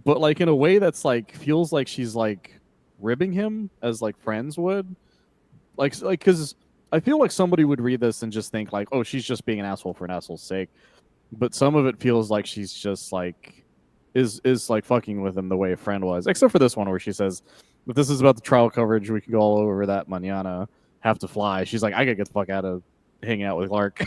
but like in a way that's like feels like she's like ribbing him as like friends would, because I feel like somebody would read this and just think like, oh, she's just being an asshole for an asshole's sake, but some of it feels like she's just like is like fucking with him the way a friend was, except for this one where she says, "But this is about the trial coverage. We can go all over that manana. Have to fly." She's like, "I gotta get the fuck out of hanging out with Clark."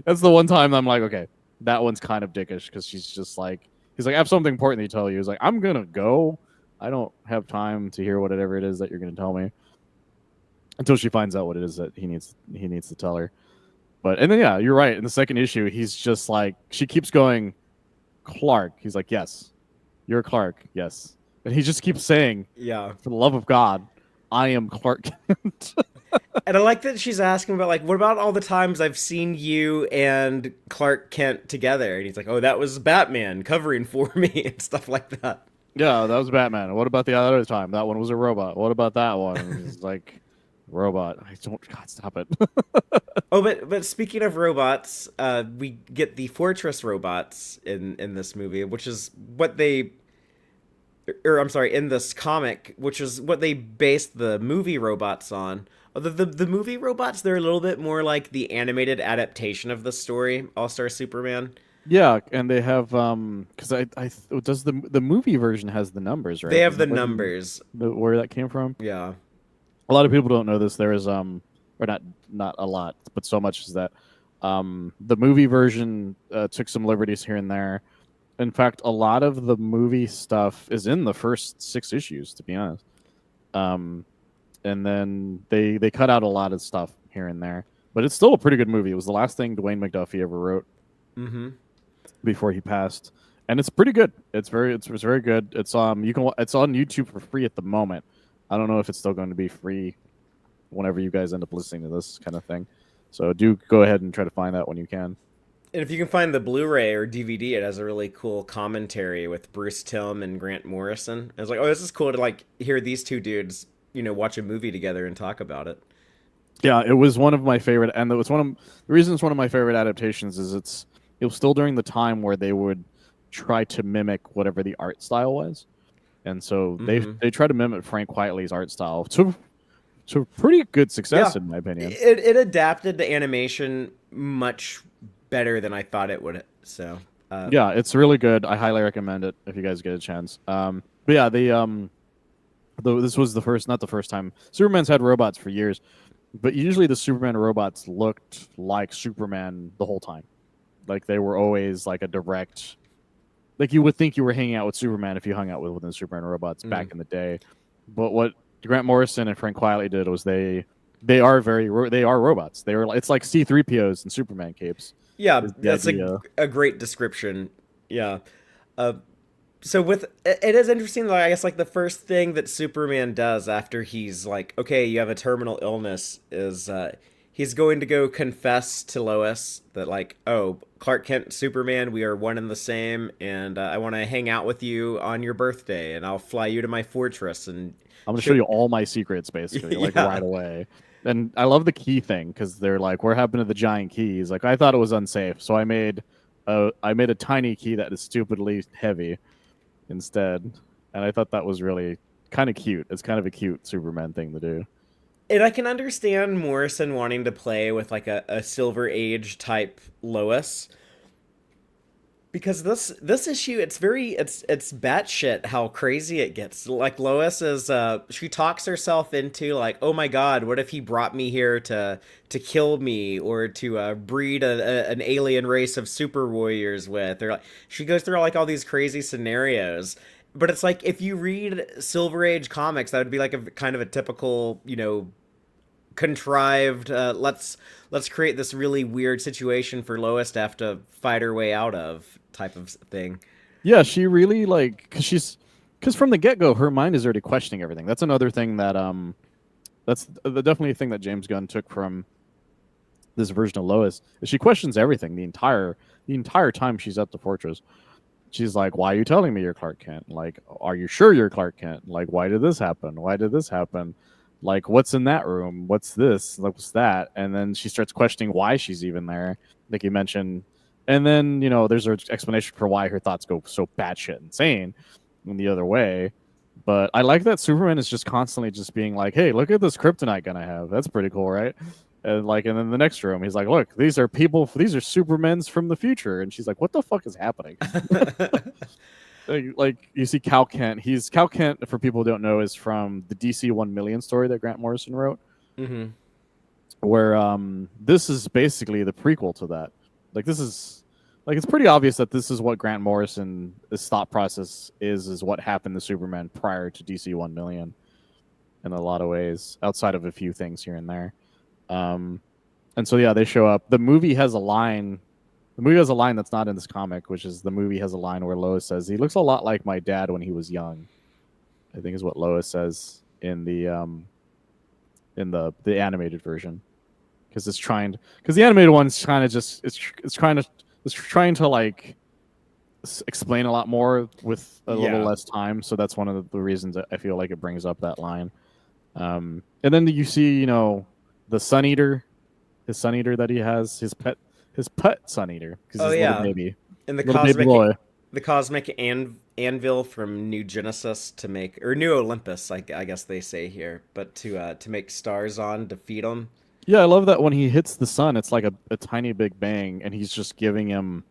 That's the one time I'm like, okay. That one's kind of dickish because she's just like, he's like, I have something important to tell you. He's like, I'm gonna go. I don't have time to hear whatever it is that you're gonna tell me until she finds out what it is that he needs to tell her. And then yeah, you're right. In the second issue, he's just like, she keeps going, Clark. He's like, yes, you're Clark. Yes, and he just keeps saying, yeah, for the love of God, I am Clark Kent. And I like that she's asking about, like, what about all the times I've seen you and Clark Kent together? And he's like, oh, that was Batman covering for me and stuff like that. Yeah, that was Batman. What about the other time? That one was a robot. What about that one? He's like, robot. I don't. God, stop it. Oh, but speaking of robots, we get the Fortress robots in this movie, which is what they, or I'm sorry, in this comic, which is what they based the movie robots on. The movie robots, they're a little bit more like the animated adaptation of the story, All-Star Superman. Yeah, and they have because I does the movie version has the numbers, right? They have the numbers. Where that came from? Yeah. A lot of people don't know this. There is or not a lot, but so much is that the movie version took some liberties here and there. In fact, a lot of the movie stuff is in the first 6 issues, to be honest. And then they cut out a lot of stuff here and there, but it's still a pretty good movie. It was the last thing Dwayne McDuffie ever wrote before he passed, and it's pretty good. It's very good. It's it's on YouTube for free at the moment. I don't know if it's still going to be free whenever you guys end up listening to this kind of thing. So do go ahead and try to find that when you can. And if you can find the Blu-ray or DVD, it has a really cool commentary with Bruce Timm and Grant Morrison. I was like, oh, this is cool to like hear these two dudes, watch a movie together and talk about it. Yeah, it was one of my favorite, and it was the reason it's one of my favorite adaptations is it was still during the time where they would try to mimic whatever the art style was, and so they tried to mimic Frank Quietly's art style to pretty good success, in my opinion. It adapted to animation much better than I thought it would. So yeah, it's really good. I highly recommend it if you guys get a chance. But yeah, this was not the first time. Superman's had robots for years, but usually the Superman robots looked like Superman the whole time. Like they were always like a direct, like you would think you were hanging out with Superman if you hung out with one of the Superman robots back in the day. But what Grant Morrison and Frank Quietly did was they are robots. It's like C-3POs and Superman capes. Yeah, that's a great description. Yeah. So it is interesting, I guess, like the first thing that Superman does after he's like, okay, you have a terminal illness, is he's going to go confess to Lois that, like, oh, Clark Kent, Superman, we are one and the same, and I want to hang out with you on your birthday, and I'll fly you to my fortress, and I'm going to show you all my secrets, basically, right away. And I love the key thing because they're like, "What happened to the giant key?" He's like, "I thought it was unsafe, so I made a tiny key that is stupidly heavy instead." And I thought that was really kind of cute. It's kind of a cute Superman thing to do. And I can understand Morrison wanting to play with like a Silver Age type Lois, because this issue, it's batshit how crazy it gets. Like Lois is she talks herself into like, oh my god, what if he brought me here to kill me or to breed an alien race of super warriors with, or like she goes through like all these crazy scenarios. But it's like if you read Silver Age comics, that would be like a kind of a typical, contrived let's create this really weird situation for Lois to have to fight her way out of type of thing. Yeah, she really like because from the get go, her mind is already questioning everything. That's another thing that that's definitely a thing that James Gunn took from this version of Lois. Is she questions everything the entire time she's at the fortress. She's like, "Why are you telling me you're Clark Kent? Like, are you sure you're Clark Kent? Like, why did this happen? Why did this happen? Like, what's in that room? What's this? Like, what's that?" And then she starts questioning why she's even there, like you mentioned. And then, there's an explanation for why her thoughts go so batshit insane in the other way. But I like that Superman is just constantly just being like, "Hey, look at this kryptonite gun I have. That's pretty cool, right?" And then the next room, he's like, "Look, these are Supermens from the future." And she's like, "What the fuck is happening?" Like you see Cal Kent. Cal Kent, for people who don't know, is from the DC 1 Million story that Grant Morrison wrote, Mm-hmm. where this is basically the prequel to that. Like this is like it's pretty obvious that this is what Grant Morrison, his thought process is what happened to Superman prior to DC 1 Million in a lot of ways, outside of a few things here and there. And so yeah, they show up. The movie has a line. The movie has a line that's not in this comic, which is the movie has a line where Lois says, "He looks a lot like my dad when he was young." I think is what Lois says in the animated version, because the animated one's kind of just it's trying to like explain a lot more with a little less time. So that's one of the reasons that I feel like it brings up that line. And then you see, the Sun Eater, his Sun Eater that he has, his pet Sun Eater, because he's a little baby, and little baby boy. The cosmic anvil from New Genesis to make, or New Olympus, I guess they say here, but to make stars on to feed them. Yeah, I love that when he hits the sun, it's like a tiny big bang, and he's just giving him,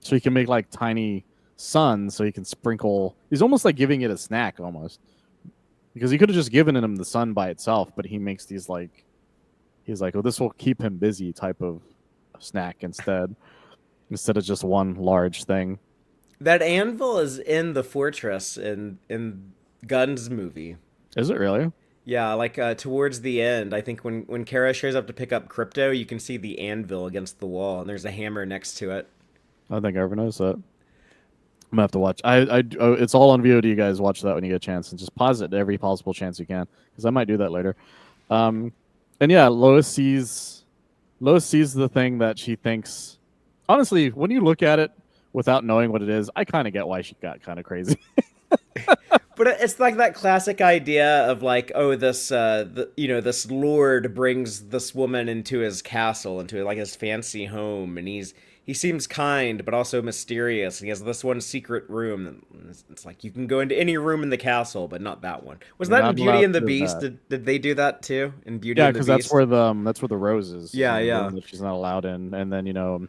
so he can make like tiny suns, so he can sprinkle. He's almost like giving it a snack, almost, because he could have just given him the sun by itself, but he makes these like, he's like, "Oh, this will keep him busy," type of snack instead of just one large thing. That anvil is in the fortress in Gunn's movie. Is it really? Yeah, like towards the end, I think when Kara shows up to pick up Crypto, you can see the anvil against the wall, and there's a hammer next to it. I don't think I ever noticed that. I'm gonna have to watch. It's all on VOD. You guys watch that when you get a chance, and just pause it every possible chance you can, because I might do that later. And yeah, Lois sees the thing that she thinks. Honestly, when you look at it without knowing what it is, I kind of get why she got kind of crazy. But it's like that classic idea of like, oh, this lord brings this woman into his castle, into like his fancy home, and he seems kind but also mysterious, and he has this one secret room. It's like you can go into any room in the castle, but not that one. Was that in Beauty and the Beast? Did they do that too in Beauty and the Beast? Yeah, because that's where the rose is. Yeah. That she's not allowed in, and then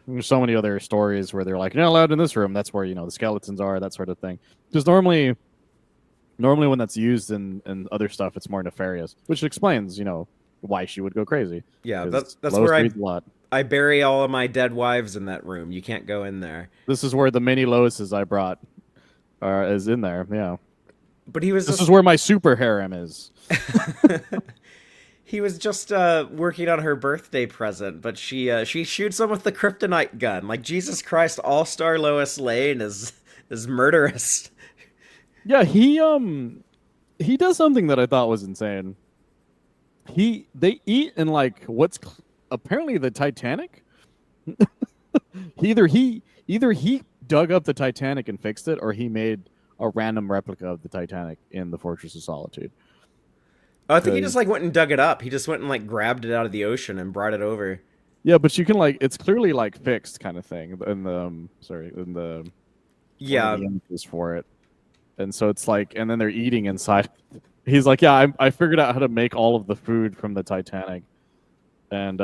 there's so many other stories where they're like, "You're not allowed in this room." That's where the skeletons are, that sort of thing. Because normally when that's used in other stuff, it's more nefarious, which explains why she would go crazy. Yeah, that's where I bury all of my dead wives in that room. You can't go in there. This is where the many Loises I brought is in there. Yeah, but this is where my super harem is. He was just working on her birthday present, but she shoots him with the kryptonite gun. Like, Jesus Christ, All-Star Lois Lane is murderous. Yeah, he does something that I thought was insane. They eat in like what's apparently the Titanic. either he dug up the Titanic and fixed it, or he made a random replica of the Titanic in the Fortress of Solitude. Oh, I think he just like Because went and dug it up. He just went and like grabbed it out of the ocean and brought it over. yeah, but you can like it's clearly like fixed kind of thing in the sorry in the one of Yeah. the images for it, and so it's like and then they're eating inside. He's like, yeah, I figured out how to make all of the food from the Titanic, and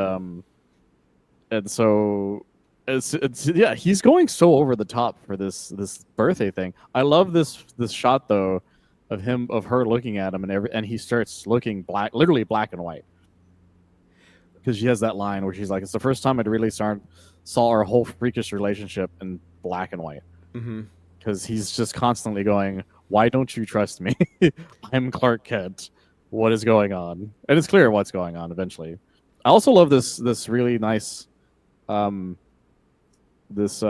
so it's yeah, he's going so over the top for this birthday thing. I love this shot though of her looking at him and he starts looking black, literally black and white, because she has that line where she's like, "It's the first time I'd really saw our whole freakish relationship in black and white." Mm-hmm. Because he's just constantly going, "Why don't you trust me? I'm Clark Kent. What is going on?" And it's clear what's going on eventually. I also love this really nice um, this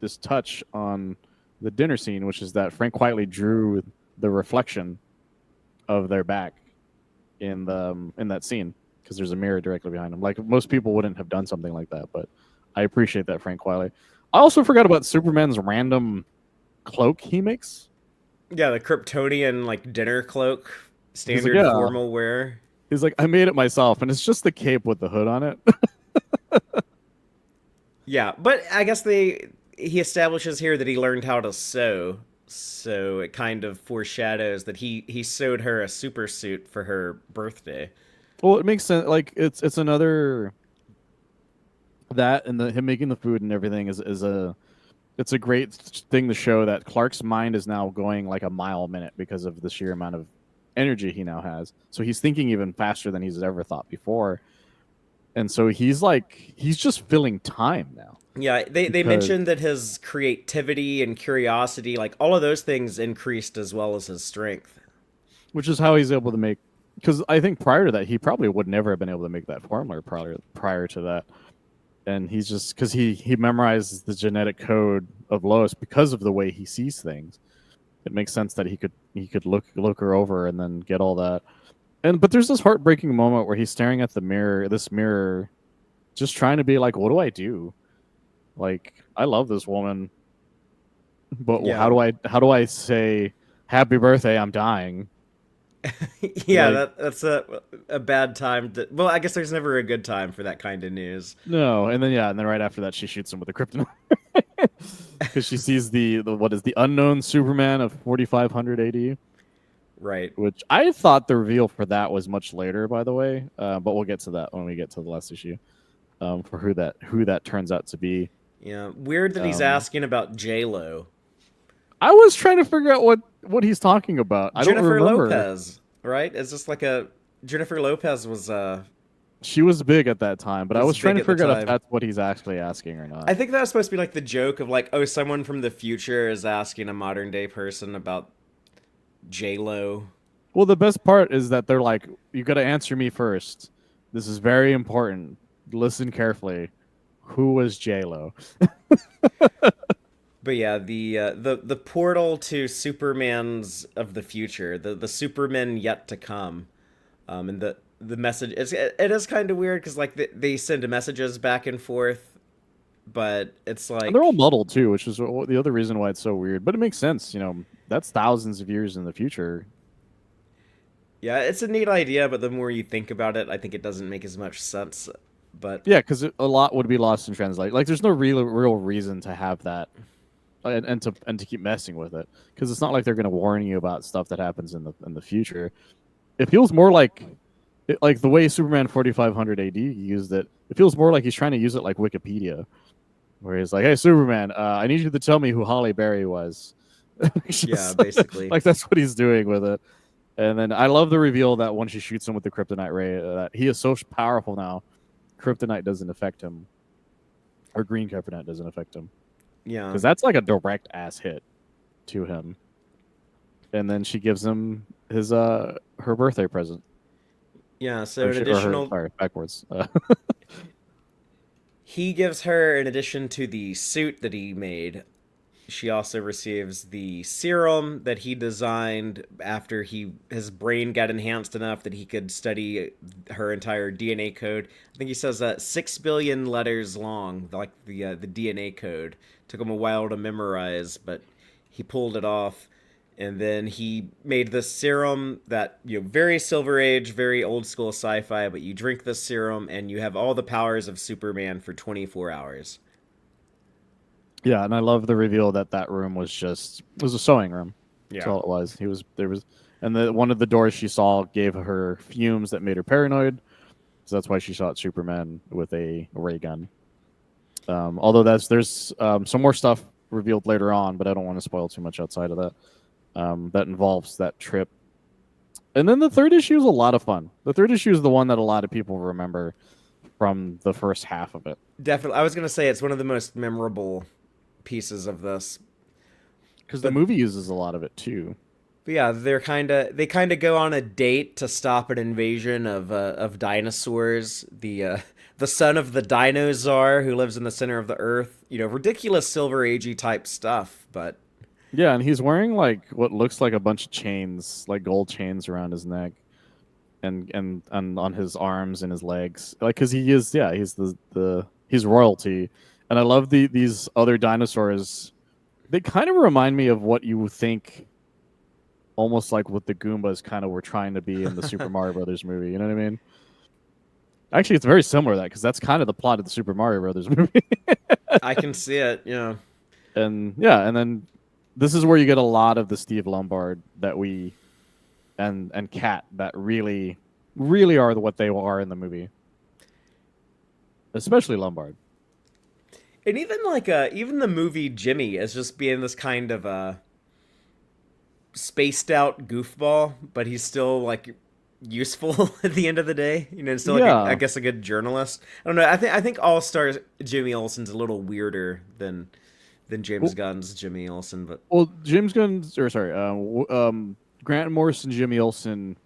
this touch on the dinner scene, which is that Frank quietly drew the reflection of their back in that scene because there's a mirror directly behind him. Like most people wouldn't have done something like that, but I appreciate that Frank quietly. I also forgot about Superman's random cloak he makes. Yeah, the Kryptonian like dinner cloak, He's like, standard yeah. formal wear. He's like, I made it myself, and it's just the cape with the hood on it. Yeah, but I guess he establishes here that he learned how to sew, so it kind of foreshadows that he sewed her a super suit for her birthday. Well, it makes sense. Like it's another that and him making the food and everything is a it's a great thing to show that Clark's mind is now going like a mile a minute because of the sheer amount of energy he now has. So he's thinking even faster than he's ever thought before. And so he's just filling time now. Yeah, they Because mentioned that his creativity and curiosity, like all of those things, increased as well as his strength. which is how he's able to make because I think prior to that he probably would never have been able to make that formula prior to that. And he's just because he memorizes the genetic code of Lois because of the way he sees things. It makes sense that he could look her over and then get all that. And but there's this heartbreaking moment where he's staring at this mirror, just trying to be like, what do I do? Like, I love this woman, but Yeah, how do I say happy birthday? I'm dying. yeah, Like, that's a bad time. Well, I guess there's never a good time for that kind of news. no. And then yeah, and then right after that, she shoots him with a kryptonite because she sees the what is the unknown Superman of 4500 AD. Right. Which I thought the reveal for that was much later, by the way. But we'll get to that when we get to the last issue for who that turns out to be. Yeah, weird that he's Um, asking about J Lo. I was trying to figure out what he's talking about. I don't Jennifer remember. Lopez, right? Is this like a Jennifer Lopez She was big at that time, but I was was trying big to at the figure out if time. that's what he's actually asking or not. I think that was supposed to be like the joke of like, oh, someone from the future is asking a modern day person about J Lo. Well, the best part is that they're like, "You got to answer me first. This is very important. Listen carefully. Who was J Lo?" But yeah, the portal to Superman's of the future, the Supermen yet to come, and the message it is kind of weird because like they send messages back and forth, but it's And they're all like muddled too, which is the other reason why it's so weird. But it makes sense. That's thousands of years in the future. yeah, it's a neat idea, but the more you think about it, I think it doesn't make as much sense. But Yeah, because a lot would be lost in translate. Like, there's no real reason to have that, and to keep messing with it, because it's not like they're going to warn you about stuff that happens in the future. It feels more like, like the way Superman 4500 AD used it. It feels more like he's trying to use it like Wikipedia, where he's like, "Hey, Superman, I need you to tell me who Holly Berry was." yeah, Just, basically. like that's what he's doing with it. And then I love the reveal that when she shoots him with the kryptonite ray, that he is so powerful now, kryptonite doesn't affect him, or green kryptonite doesn't affect him, Yeah. because that's like a direct ass hit to him. And then she gives him his her birthday present. Yeah, so an Or her, additional sorry, backwards. he gives her in addition to the suit that he made, she also receives the serum that he designed after his brain got enhanced enough that he could study her entire DNA code. I think he says 6 billion letters long, like the DNA code. Took him a while to memorize, but he pulled it off. And then he made this serum that, very Silver Age, very old school sci-fi, but you drink this serum and you have all the powers of Superman for 24 hours. Yeah, and I love the reveal that that room was a sewing room. That's Yeah. all it was. And one of the doors she saw gave her fumes that made her paranoid. So that's why she shot Superman with a ray gun. Although there's some more stuff revealed later on, but I don't want to spoil too much outside of that. That involves that trip. And then the third issue is a lot of fun. The third issue is the one that a lot of people remember from the first half of it. Definitely. I was going to say it's one of the most memorable pieces of this. Because the movie uses a lot of it too. But yeah, they kind of go on a date to stop an invasion of dinosaurs. The son of the Dino Czar who lives in the center of the earth. Ridiculous Silver Agey type stuff, but Yeah, and he's wearing like what looks like a bunch of chains, like gold chains around his neck, and on his arms and his legs, like because he's royalty, and I love these other dinosaurs. They kind of remind me of what you would think, almost like what the Goombas kind of were trying to be in the Super Mario Brothers movie. You know what I mean? Actually, it's very similar to that because that's kind of the plot of the Super Mario Brothers movie. I can see it. And then this is where you get a lot of the Steve Lombard that we and Cat that really are what they are in the movie, especially Lombard. And even the movie Jimmy is just being this kind of spaced out goofball, but he's still like useful at the end of the day. Still like Yeah. I guess a good journalist. I don't know. I think All Star Jimmy Olsen's a little weirder than James Gunn's Jimmy Olsen, but James Gunn's Grant Morrison Jimmy Olsen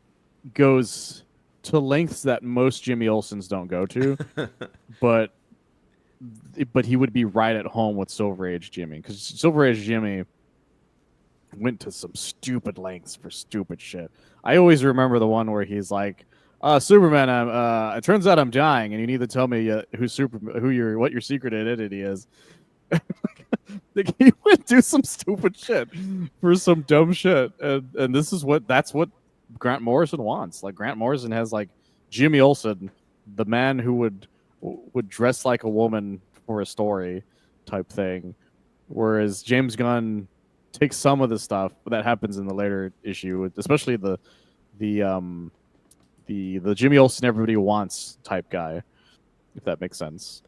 goes to lengths that most Jimmy Olsens don't go to, but he would be right at home with Silver Age Jimmy because Silver Age Jimmy went to some stupid lengths for stupid shit. I always remember the one where he's like, Superman, it turns out I'm dying, and you need to tell me what your secret identity is. Like, he would do some stupid shit for some dumb shit, and that's what Grant Morrison wants. Like Grant Morrison has like Jimmy Olsen, the man who would dress like a woman for a story type thing, whereas James Gunn takes some of the stuff that happens in the later issue, especially the Jimmy Olsen everybody wants type guy, if that makes sense.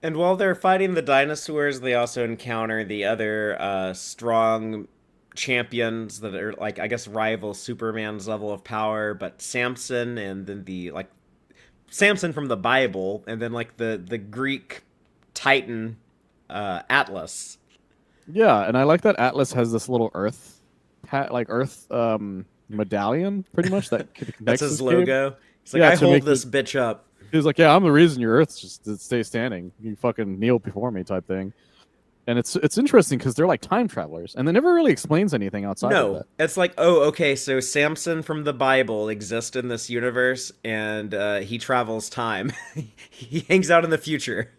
and while they're fighting the dinosaurs, they also encounter the other strong champions that are like I guess rival Superman's level of power, but Samson and then the like Samson from the Bible, and then like the Greek Titan Atlas. Yeah, and I like that Atlas has this little Earth medallion, pretty much that connects That's his his logo. He's like, Yeah, I to hold make this bitch up. He's like, yeah, I'm the reason your Earth's just to stay standing. You fucking kneel before me, type thing. And it's interesting because they're like time travelers, and they never really explains anything outside of No, that. it's like, oh, okay, so Samson from the Bible exists in this universe, and he travels time. He hangs out in the future.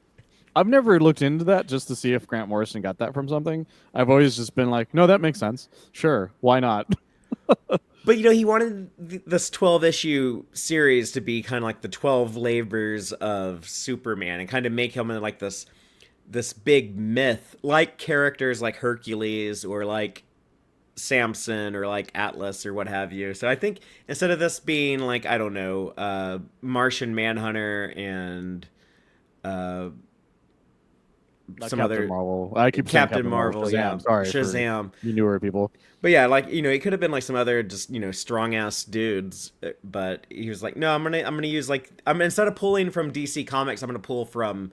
I've never looked into that just to see if Grant Morrison got that from something. I've always just been like, no, that makes sense. Sure, why not? But he wanted this 12-issue series to be kind of like the 12 labors of Superman, and kind of make him like this big myth, like characters like Hercules or like Samson or like Atlas or what have you. So I think instead of this being like, I don't know, Martian Manhunter and some Captain other Marvel. I keep saying Captain Marvel, Shazam. yeah, Sorry, Shazam. for you newer people. But yeah, like it could have been like some other just strong ass dudes, but he was like, no, I'm gonna use like instead of pulling from DC Comics, I'm gonna pull from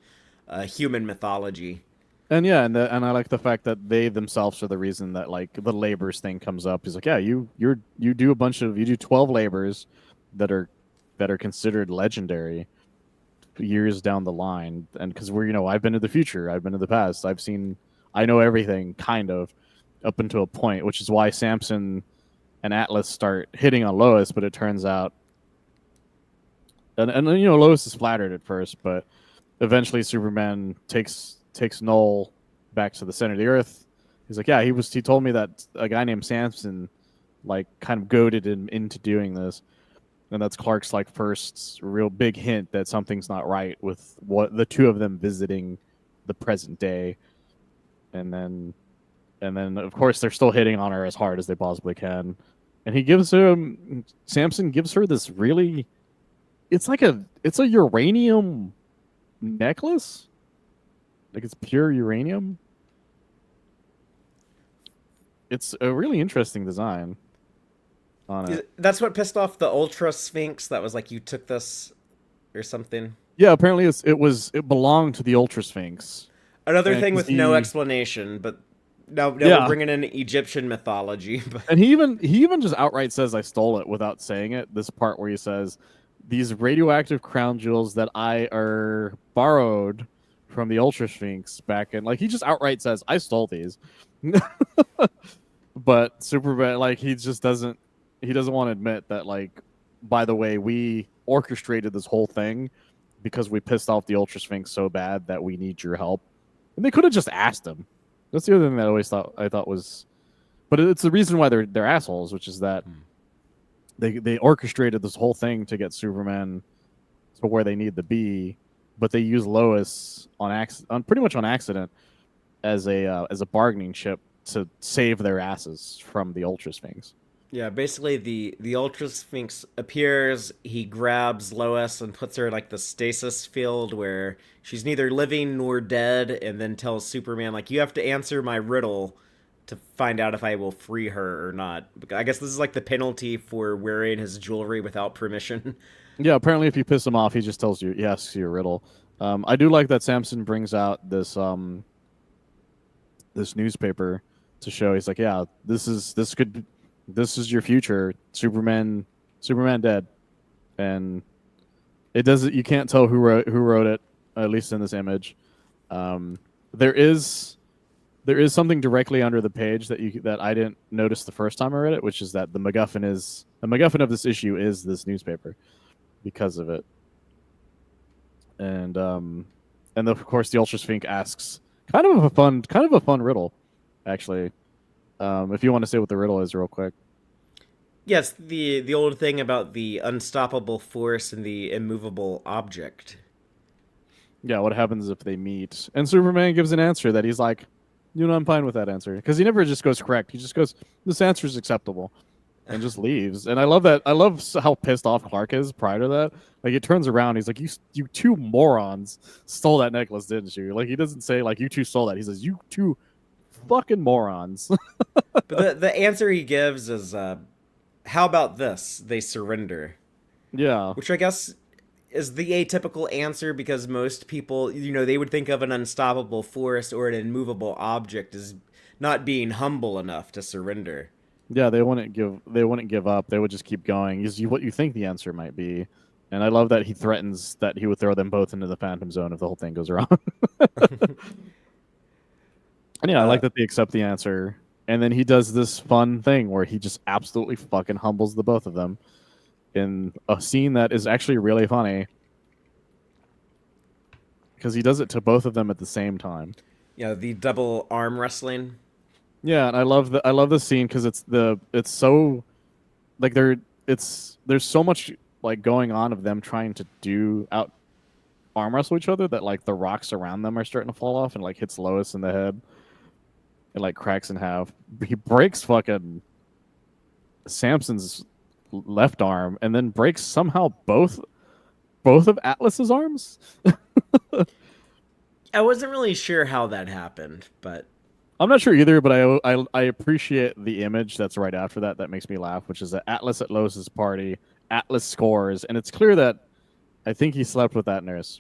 human mythology. And yeah, and I like the fact that they themselves are the reason that like the labors thing comes up. He's like, yeah, you do 12 labors that are considered legendary years down the line, and because I've been to the future, I've been to the past, I know everything kind of up until a point, which is why Samson and Atlas start hitting on Lois, but it turns out, and Lois is flattered at first, but eventually Superman takes Null back to the center of the earth, He's like, yeah, he told me that a guy named Samson like kind of goaded him into doing this. And that's Clark's like first real big hint that something's not right with what the two of them visiting the present day. And then of course they're still hitting on her as hard as they possibly can. And Samson gives her this really, it's a uranium necklace. Like it's pure uranium. It's a really interesting design on it. That's what pissed off the Ultra Sphinx. That was like, you took this or something. Yeah, apparently it belonged to the Ultra Sphinx. Another thing with no explanation, but now we're bringing in Egyptian mythology. But... And he even just outright says I stole it without saying it. This part where he says these radioactive crown jewels that I are borrowed from the Ultra Sphinx back in, like he just outright says I stole these. But Superman, like he doesn't want to admit that, like, by the way, we orchestrated this whole thing because we pissed off the Ultra Sphinx so bad that we need your help. And they could have just asked him. That's the other thing that I thought was, but it's the reason why they're assholes, which is that they orchestrated this whole thing to get Superman to where they need to be, but they use Lois pretty much on accident as a bargaining chip to save their asses from the Ultra Sphinx. Yeah, basically the Ultra Sphinx appears, he grabs Lois and puts her in like the stasis field where she's neither living nor dead, and then tells Superman, like, you have to answer my riddle to find out if I will free her or not. I guess this is like the penalty for wearing his jewelry without permission. Yeah, apparently if you piss him off, he just tells you, he asks you a riddle. I do like that Samson brings out this newspaper to show. He's like, yeah, this is your future. Superman dead. And it doesn't, you can't tell who wrote it, at least in this image. There is something directly under the page that I didn't notice the first time I read it, which is that the MacGuffin of this issue is this newspaper because of it. And of course the Ultra Sphinx asks kind of a fun riddle, actually. If you want to say what the riddle is real quick. Yes, the old thing about the unstoppable force and the immovable object. Yeah, what happens if they meet? And Superman gives an answer that he's like, I'm fine with that answer. Because he never just goes correct. He just goes, this answer is acceptable. And just leaves. And I love that. I love how pissed off Clark is prior to that. Like, he turns around. He's like, you two morons stole that necklace, didn't you? Like, he doesn't say, like, you two stole that. He says, you two fucking morons. But the answer he gives is, how about this? They surrender. Yeah. Which I guess is the atypical answer, because most people, they would think of an unstoppable force or an immovable object as not being humble enough to surrender. Yeah, they wouldn't give up. They would just keep going. Is what you think the answer might be. And I love that he threatens that he would throw them both into the Phantom Zone if the whole thing goes wrong. And yeah, I like that they accept the answer. And then he does this fun thing where he just absolutely fucking humbles the both of them in a scene that is actually really funny. Because he does it to both of them at the same time. Yeah, the double arm wrestling. Yeah, and I love the scene because it's so like there's so much like going on of them trying to arm wrestle each other that like the rocks around them are starting to fall off and like hits Lois in the head. It like cracks in half. He breaks fucking Samson's left arm and then breaks somehow both of Atlas's arms. I wasn't really sure how that happened, but I'm not sure either, but I appreciate the image that's right after that. That makes me laugh, which is that Atlas at Lois's party. Atlas scores, and it's clear that I think he slept with that nurse.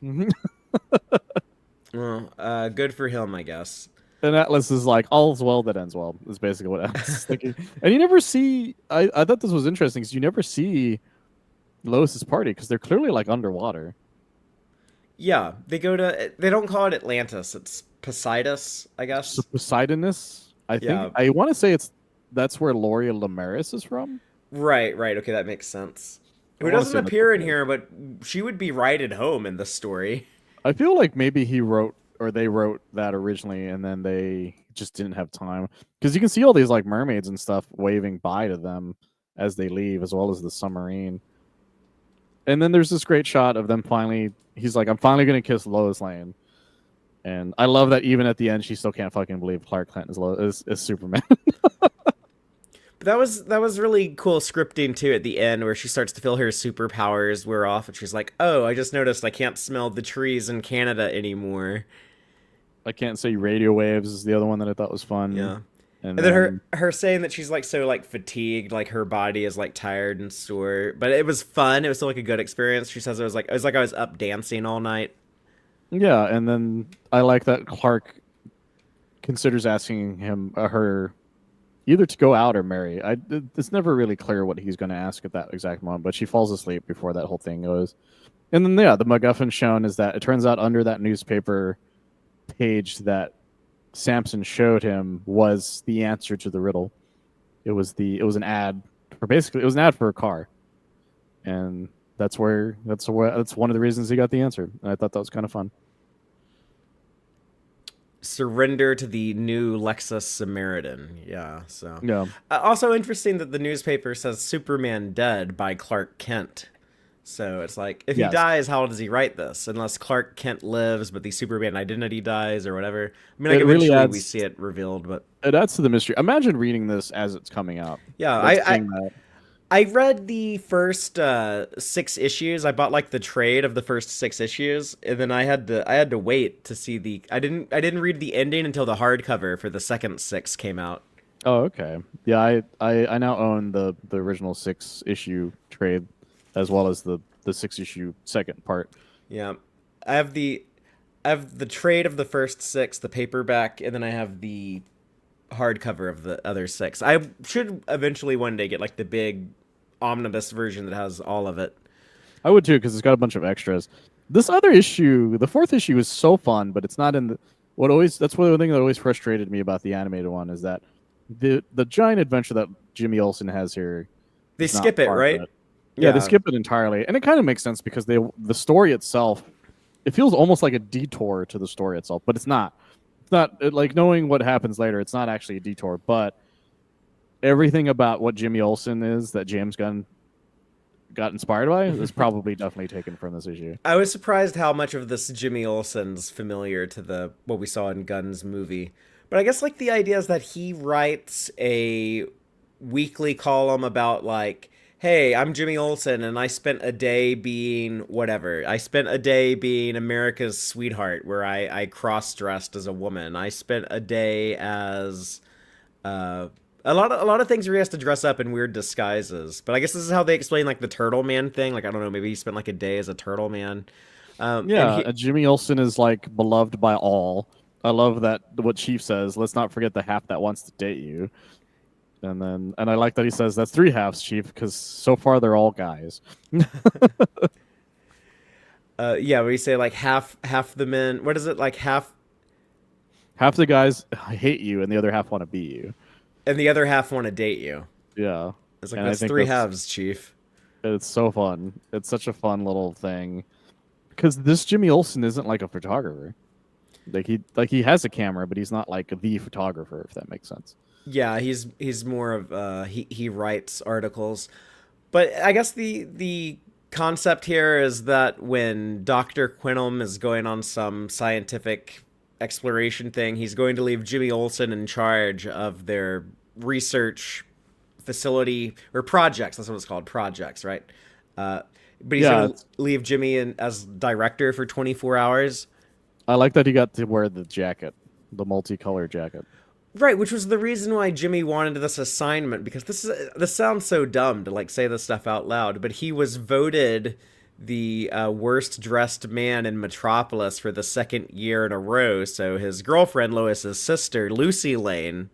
Well, good for him, I guess. And Atlas is like, all's well that ends well, is basically what Atlas is thinking. And you never see, I thought this was interesting, because you never see Lois's party, because they're clearly like underwater. Yeah, they don't call it Atlantis, it's Poseidus, I guess. So Poseidonus? I think, I want to say that's where Lauria Lemaris is from. Right, okay, that makes sense. Who doesn't appear in here, but she would be right at home in this story. I feel like maybe he wrote or they wrote that originally, and then they just didn't have time because you can see all these like mermaids and stuff waving bye to them as they leave, as well as the submarine. And then there's this great shot of them finally. He's like, "I'm finally gonna kiss Lois Lane," and I love that even at the end, she still can't fucking believe Clark Kent is Superman. But that was really cool scripting too at the end, where she starts to feel her superpowers wear off, and she's like, "Oh, I just noticed I can't smell the trees in Canada anymore." I can't say radio waves is the other one that I thought was fun. Yeah. And And then her saying that she's like so like fatigued, like her body is like tired and sore. But it was fun. It was still like a good experience. She says it was like I was up dancing all night. yeah, and then I like that Clark considers asking him her either to go out or marry. It's never really clear what he's going to ask at that exact moment, but she falls asleep before that whole thing goes. And then the MacGuffin shown is that it turns out under that newspaper page that Samson showed him was the answer to the riddle. It was an ad for basically it was an ad for a car, and that's one of the reasons he got the answer. And I thought that was kind of fun. Surrender to the new Lexus Samaritan. Yeah. So Yeah, also interesting that the newspaper says Superman dead by Clark Kent. So it's like, if he Yes. dies, how does he write this? Unless Clark Kent lives, but the Superman identity dies or whatever. I mean, like It really eventually adds- we see it revealed, but it adds to the mystery. Imagine reading this as it's coming out. yeah, Like, seeing that. I read the first 6 issues. I bought like the trade of the first 6 issues, and then I had to wait to see the. I didn't read the ending until the hardcover for the second 6 came out. Oh, okay. Yeah, I now own the original 6-issue trade, as well as the 6-issue second part. Yeah, I have the trade of the first 6, the paperback, and then I have the hardcover of the other 6. I should eventually one day get like the big omnibus version that has all of it. I would too, because it's got a bunch of extras. This other issue, the 4th issue, is so fun, but it's not in the. That's one thing that always frustrated me about the animated one is that the giant adventure that Jimmy Olsen has here. They is not skip it, part of right? Yeah, they skip it entirely, and it kind of makes sense because the story itself, it feels almost like a detour to the story itself, but it's not. It's not like knowing what happens later. It's not actually a detour, but everything about what Jimmy Olsen is that James Gunn got inspired by is probably definitely taken from this issue. I was surprised how much of this Jimmy Olsen's familiar to what we saw in Gunn's movie. But I guess like the idea is that he writes a weekly column about like, hey, I'm Jimmy Olsen and I spent a day being whatever. I spent a day being America's sweetheart where I cross-dressed as a woman. I spent a day as a lot of things where he has to dress up in weird disguises. But I guess this is how they explain like the Turtle Man thing. Like I don't know, maybe he spent like a day as a Turtle Man. Jimmy Olsen is like beloved by all. I love that what Chief says. Let's not forget the half that wants to date you. And I like that he says that's 3 halves, Chief, because so far they're all guys. Yeah, where you say like half the men. What is it like half the guys hate you, and the other half want to be you. and the other half want to date you? Yeah, It's like and I that's think 3 halves, Chief. It's so fun. It's such a fun little thing because this Jimmy Olsen isn't like a photographer. Like he has a camera, but he's not like the photographer. If that makes sense. Yeah, he's more of he writes articles. But I guess the concept here is that when Dr. Quintum is going on some scientific exploration thing, he's going to leave Jimmy Olsen in charge of their research facility or projects. That's what it's called, projects, right? But he's going to leave Jimmy as director for 24 hours. I like that he got to wear the jacket, the multicolored jacket. Right, which was the reason why Jimmy wanted this assignment, because this sounds so dumb to like say this stuff out loud, but he was voted the worst dressed man in Metropolis for the 2nd year in a row. So his girlfriend Lois's sister Lucy Lane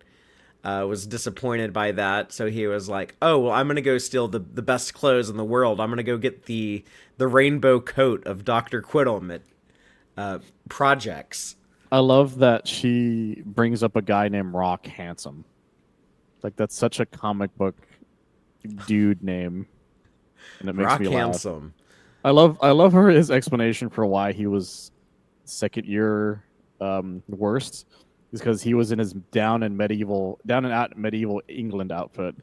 was disappointed by that. So he was like, "Oh well, I'm gonna go steal the best clothes in the world. I'm gonna go get the rainbow coat of Dr. Quintum at projects." I love that she brings up a guy named Rock Handsome. Like that's such a comic book dude name, and it makes Rock me laugh. Handsome. I love his explanation for why he was 2nd year worst is because he was in his down and out medieval England outfit,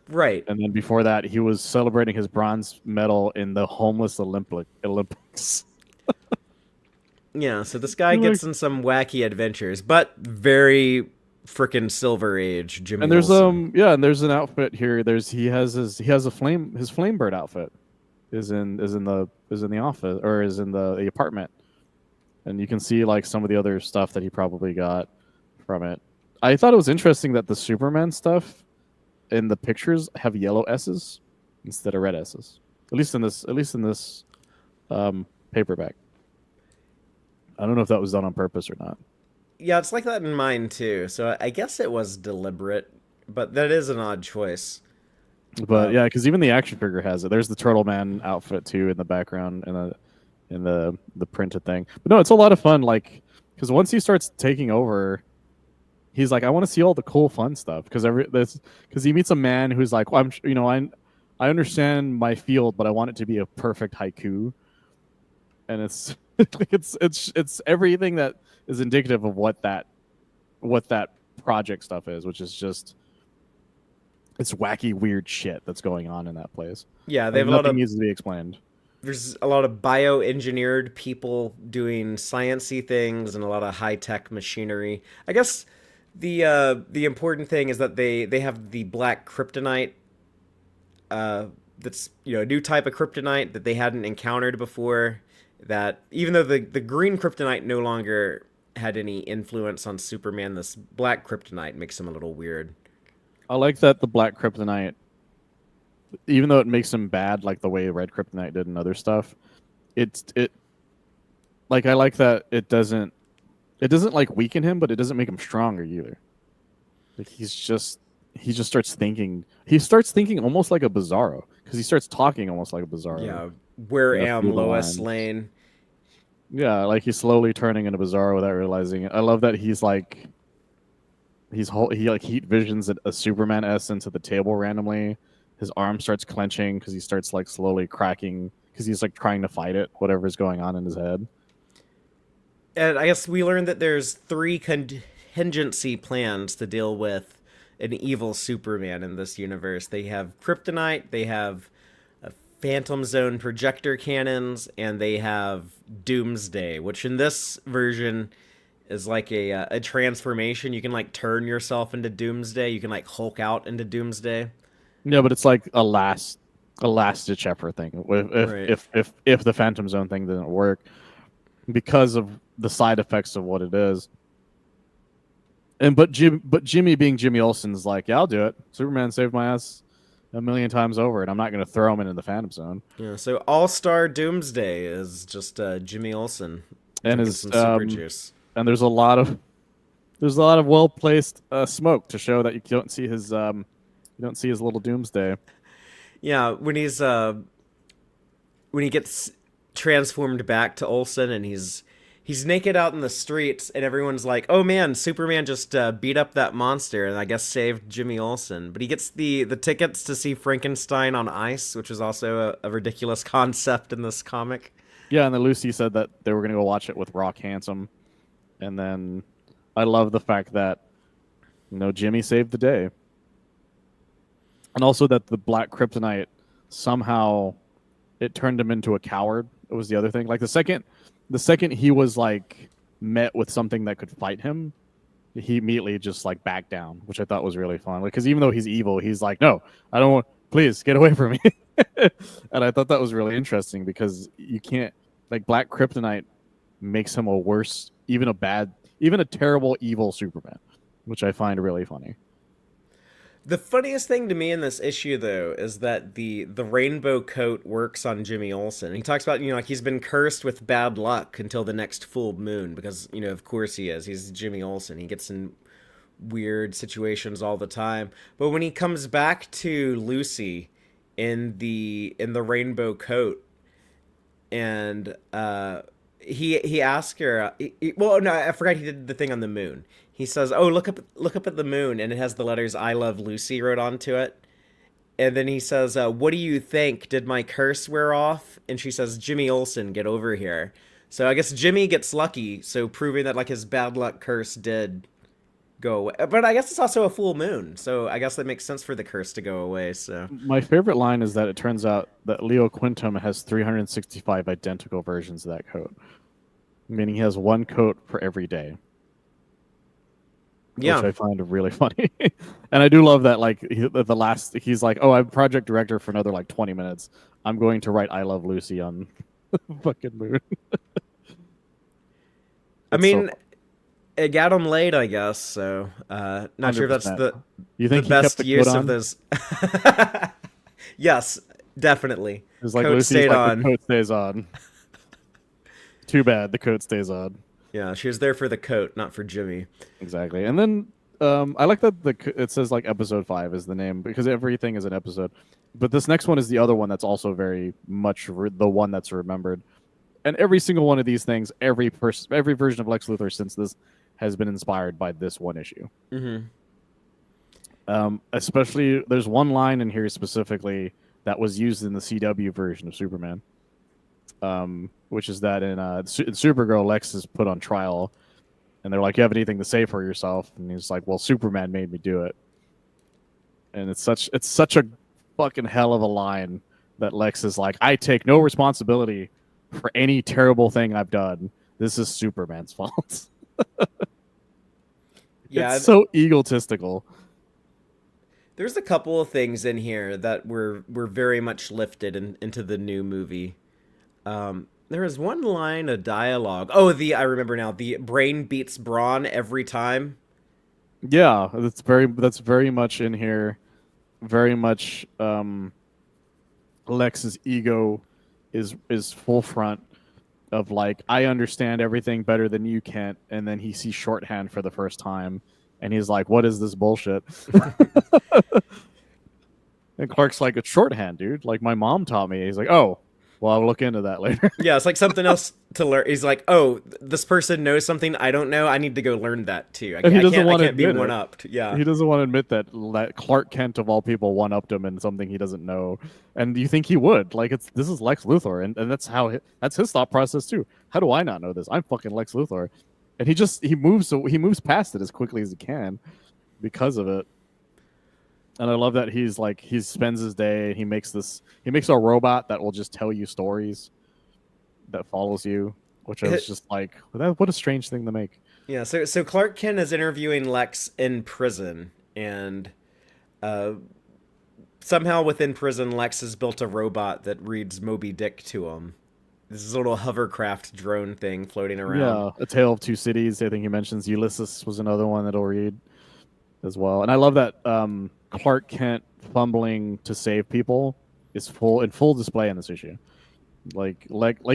Right. and then before that he was celebrating his bronze medal in the homeless Olympics. Yeah, so this guy Like, gets in some wacky adventures, but very frickin' Silver Age Jimmy and there's Olsen. yeah, and there's an outfit here. He has a his flame bird outfit is in the office or is in the apartment, and you can see like some of the other stuff that he probably got from it. I thought it was interesting that the Superman stuff in the pictures have yellow S's instead of red S's. At least in this paperback. I don't know if that was done on purpose or not. Yeah, it's like that in mine too. So I guess it was deliberate, but that is an odd choice. But yeah, because even the action figure has it. There's the Turtle Man outfit too in the background in the printed thing. But no, it's a lot of fun. Like because once he starts taking over, he's like, I want to see all the cool fun stuff. Because he meets a man who's like, well, I understand my field, but I want it to be a perfect haiku, and it's it's everything that is indicative of what that project stuff is, which is just it's wacky, weird shit that's going on in that place. Yeah, they Like have a lot nothing of needs to be explained. there's a lot of bioengineered people doing sciencey things and a lot of high-tech machinery. I guess the important thing is that they have the black kryptonite that's a new type of kryptonite that they hadn't encountered before. That even though the green kryptonite no longer had any influence on Superman, this black kryptonite makes him a little weird. I like that the black kryptonite, even though it makes him bad, like the way red kryptonite did and other stuff. It like I like that it doesn't like weaken him, but it doesn't make him stronger either. Like he just starts thinking. He starts thinking almost like a Bizarro because he starts talking almost like a Bizarro. Yeah, where am Through the Lois lines. Lane? Yeah, like he's slowly turning into Bizarro without realizing it. I love that he's like he like heat visions a Superman S into the table randomly. His arm starts clenching because he starts like slowly cracking because he's like trying to fight it, whatever's going on in his head. And I guess we learned that there's three contingency plans to deal with an evil Superman in this universe. They have kryptonite, they have Phantom Zone projector cannons, and they have Doomsday, which in this version is like a transformation. You can like turn yourself into Doomsday. You can like Hulk out into Doomsday. Yeah, but it's like a last ditch effort thing. Right. If the Phantom Zone thing didn't work because of the side effects of what it is. And but Jimmy being Jimmy Olsen's like, yeah, I'll do it. Superman saved my ass a million times over, and I'm not going to throw him into the Phantom Zone. Yeah. So All Star Doomsday is just Jimmy Olsen And drinking his some super juice. and there's a lot of well placed smoke to show that you don't see his little Doomsday. Yeah, when he gets transformed back to Olsen and he's naked out in the streets and everyone's like, "Oh man, Superman just beat up that monster and I guess saved Jimmy Olsen." But he gets the tickets to see Frankenstein on ice, which is also a ridiculous concept in this comic. Yeah, and then Lucy said that they were going to go watch it with Rock Handsome, and then I love the fact that Jimmy saved the day, and also that the black kryptonite somehow it turned him into a coward. It was the other thing. Like the second he was like met with something that could fight him, he immediately just like backed down, which I thought was really fun. Like, because even though he's evil, he's like, no, I don't want. Please get away from me. And I thought that was really interesting because you can't like black kryptonite makes him a worse, even a terrible evil Superman, which I find really funny. The funniest thing to me in this issue, though, is that the rainbow coat works on Jimmy Olsen. He talks about, like he's been cursed with bad luck until the next full moon because, of course he is. He's Jimmy Olsen. He gets in weird situations all the time. But when he comes back to Lucy in the rainbow coat, and he asks her, well, no, I forgot he did the thing on the moon. He says, "Oh, look up at the moon," and it has the letters "I love Lucy" wrote onto it. And then he says, "What do you think? Did my curse wear off?" And she says, "Jimmy Olsen, get over here." So I guess Jimmy gets lucky, so proving that like his bad luck curse did go away. But I guess it's also a full moon, so I guess that makes sense for the curse to go away. So My favorite line is that it turns out that Leo Quintum has 365 identical versions of that coat, meaning he has one coat for every day, which yeah, I find really funny. And I do love that, like, he's like, oh, I'm project director for another, like, 20 minutes. I'm going to write I Love Lucy on fucking moon. I It's so mean, it got him laid, I guess. So not sure if that's 100%. the You think he kept best the coat use of on? those. Yes, definitely. It's like Coat Lucy's stayed like, on. the coat stays on. Too bad, the coat stays on. Yeah, she was there for the coat, not for Jimmy. Exactly. And then I like that it says like episode 5 is the name because everything is an episode. But this next one is the other one that's also very much the one that's remembered. And every single one of these things, every version of Lex Luthor since this has been inspired by this one issue. Mm-hmm. Especially, there's one line in here specifically that was used in the CW version of Superman, which is that in Supergirl, Lex is put on trial, and they're like, "You have anything to say for yourself?" And he's like, "Well, Superman made me do it." And it's such a fucking hell of a line that Lex is like, "I take no responsibility for any terrible thing I've done. This is Superman's fault." Yeah, it's so egotistical. there's a couple of things in here that were very much lifted into the new movie. There is one line of dialogue. Oh, I remember now. The brain beats brawn every time. Yeah, that's very much in here. Very much Lex's ego is full front of like, I understand everything better than you can, and then he sees shorthand for the first time and he's like, what is this bullshit? And Clark's like, it's shorthand, dude. Like, my mom taught me. He's like, oh, well, I'll look into that later. Yeah, it's like something else to learn. He's like, oh, this person knows something I don't know. I need to go learn that too. And he doesn't I want to can't be admit it. one-upped. Yeah. He doesn't want to admit that Clark Kent of all people one-upped him in something he doesn't know. And you think he would. Like, this is Lex Luthor, and that's his thought process too. How do I not know this? I'm fucking Lex Luthor. And he moves past it as quickly as he can because of it. And I love that he spends his day and he makes a robot that will just tell you stories that follows you, which I was just like, what a strange thing to make. Yeah, so Clark Kent is interviewing Lex in prison, and somehow within prison, Lex has built a robot that reads Moby Dick to him. This is a little hovercraft drone thing floating around. Yeah, A Tale of Two Cities. I think he mentions Ulysses was another one that'll read as well. And I love that Clark Kent fumbling to save people is in full display in this issue. Like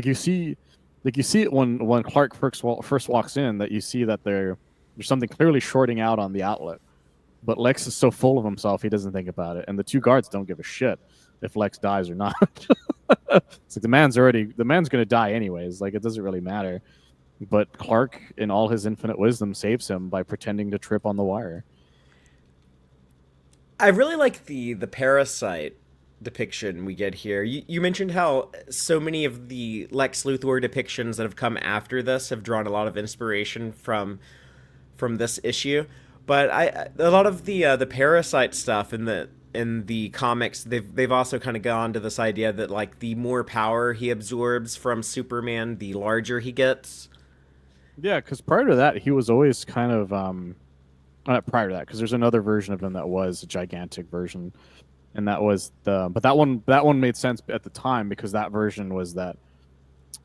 you see it when Clark first walks in, that you see that there's something clearly shorting out on the outlet. But Lex is so full of himself, he doesn't think about it. And the two guards don't give a shit if Lex dies or not. It's like the man's going to die anyways. Like, it doesn't really matter. But Clark, in all his infinite wisdom, saves him by pretending to trip on the wire. I really like the parasite depiction we get here. You mentioned how so many of the Lex Luthor depictions that have come after this have drawn a lot of inspiration from this issue. But a lot of the parasite stuff in the comics, they've also kind of gone to this idea that like the more power he absorbs from Superman, the larger he gets. Yeah, because prior to that, he was always kind of not prior to that, because there's another version of him that was a gigantic version, and that was but that one made sense at the time because that version was that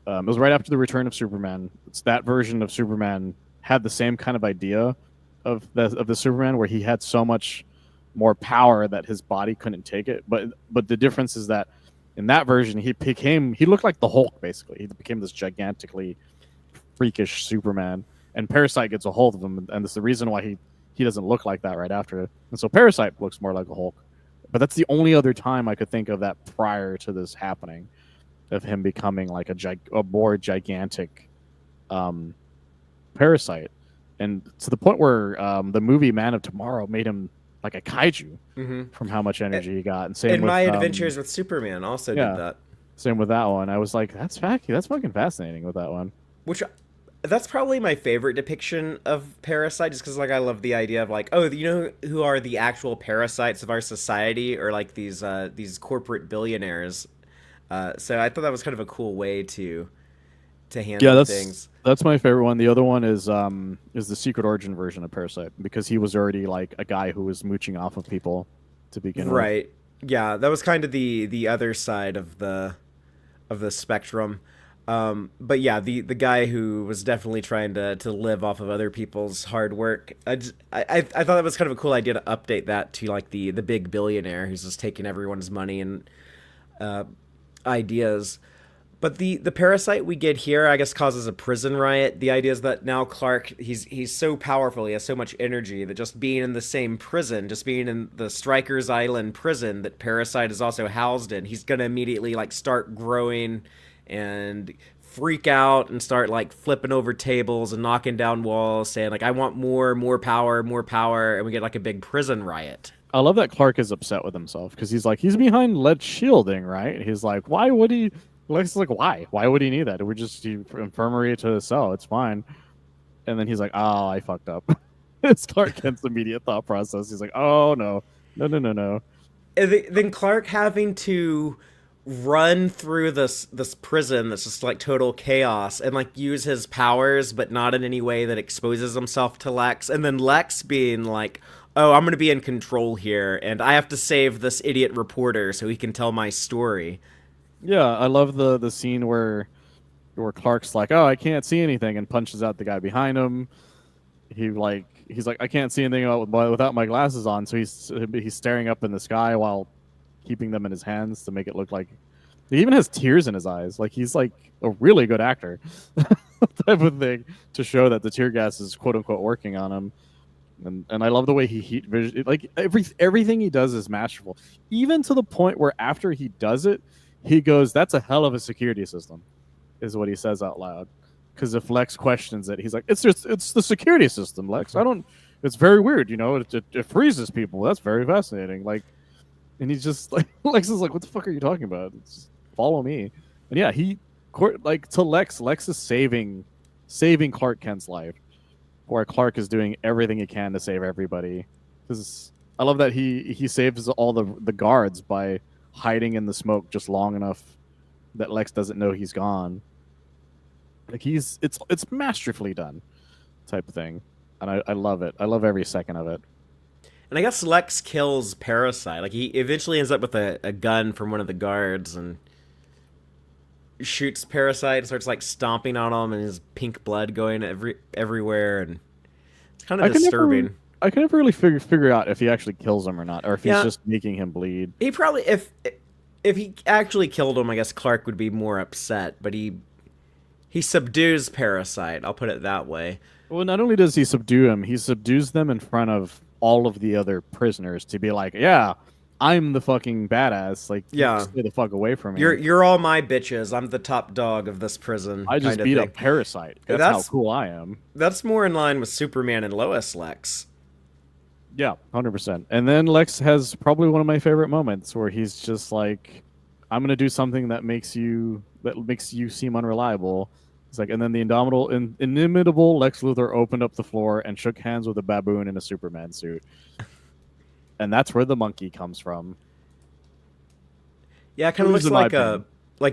it was right after the return of Superman. It's that version of Superman had the same kind of idea of the Superman where he had so much more power that his body couldn't take it. But the difference is that in that version he looked like the Hulk basically. He became this gigantically freakish Superman, and Parasite gets a hold of him, and it's the reason why he doesn't look like that right after it. And so Parasite looks more like a Hulk. But that's the only other time I could think of that prior to this happening, of him becoming like a more gigantic Parasite. And to the point where the movie Man of Tomorrow made him like a kaiju from how much energy he got. And same and with My Adventures with Superman also did that. Same with that one. I was like, that's wacky. That's fucking fascinating with that one. Which that's probably my favorite depiction of parasite, just because like I love the idea of like, oh, you know who are the actual parasites of our society, or like these corporate billionaires. So I thought that was kind of a cool way to Yeah, handle that's things. that's my favorite one. The other one is the Secret Origin version of Parasite because he was already like a guy who was mooching off of people to begin with. Right. Yeah, that was kind of the other side of the spectrum. But yeah, the guy who was definitely trying to live off of other people's hard work. I thought that was kind of a cool idea to update that to like the big billionaire who's just taking everyone's money and uh, ideas. But the parasite we get here, I guess, causes a prison riot. The idea is that now Clark, he's so powerful, he has so much energy that just being in the same prison, just being in the Strikers Island prison that Parasite is also housed in, he's gonna immediately like start growing and freak out and start like flipping over tables and knocking down walls, saying like, "I want more power," and we get like a big prison riot. I love that Clark is upset with himself because he's like, he's behind lead shielding, right? He's like, why would he? Lex is like, why? Why would he need that? We're just infirmary to the cell. It's fine. And then he's like, oh, I fucked up. It's Clark Kent's immediate thought process. He's like, oh no, no, no, no, no. And then Clark having to run through this prison that's just like total chaos and like use his powers but not in any way that exposes himself to Lex, and then Lex being like, oh, I'm gonna be in control here and I have to save this idiot reporter so he can tell my story. Yeah, I love the scene where Clark's like, oh, I can't see anything, and punches out the guy behind him. He's like, I can't see anything without my glasses on, so he's staring up in the sky while keeping them in his hands to make it look like he even has tears in his eyes. Like he's like a really good actor, type of thing, to show that the tear gas is quote unquote working on him. And I love the way like everything he does is masterful, even to the point where after he does it, he goes, "That's a hell of a security system," is what he says out loud. Because if Lex questions it, he's like, it's the security system, Lex. I don't. It's very weird, you know. It freezes people. That's very fascinating. Like, and he's just like, Lex is like, what the fuck are you talking about? It's, follow me. And yeah, like to Lex. Lex is saving Clark Kent's life, where Clark is doing everything he can to save everybody. Because I love that he saves all the guards by hiding in the smoke just long enough that Lex doesn't know he's gone. Like it's masterfully done, type of thing, and I love it. I love every second of it. And I guess Lex kills Parasite. Like he eventually ends up with a gun from one of the guards and shoots Parasite and starts like stomping on him, and his pink blood going everywhere, and it's kind of disturbing. I can never really figure out if he actually kills him or not, or if he's just making him bleed. He probably, if he actually killed him, I guess Clark would be more upset. But he subdues Parasite. I'll put it that way. Well, not only does he subdue him, he subdues them in front of all of the other prisoners to be like, yeah, I'm the fucking badass. Like, yeah, stay the fuck away from me. You're all my bitches. I'm the top dog of this prison. I just beat up Parasite. That's how cool I am. That's more in line with Superman and Lois Lex. Yeah, 100%. And then Lex has probably one of my favorite moments where he's just like, I'm gonna do something that makes you seem unreliable. It's like, and then the inimitable Lex Luthor opened up the floor and shook hands with a baboon in a Superman suit. And that's where the monkey comes from. Yeah, it kind of looks like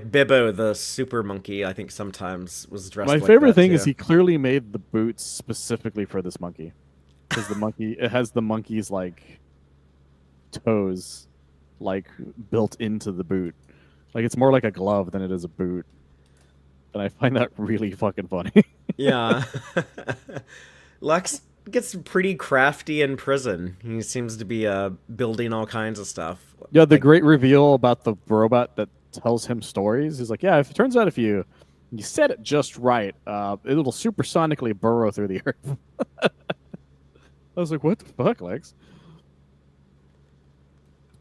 Bibbo the super monkey. I think sometimes was dressed. My favorite thing is he clearly made the boots specifically for this monkey, because it has the monkey's like toes like built into the boot. Like it's more like a glove than it is a boot. And I find that really fucking funny. Yeah. Lex gets pretty crafty in prison. He seems to be building all kinds of stuff. Yeah, the great reveal about the robot that tells him stories is like, yeah, if it turns out if you set it just right, it'll supersonically burrow through the earth. I was like, what the fuck, Lex?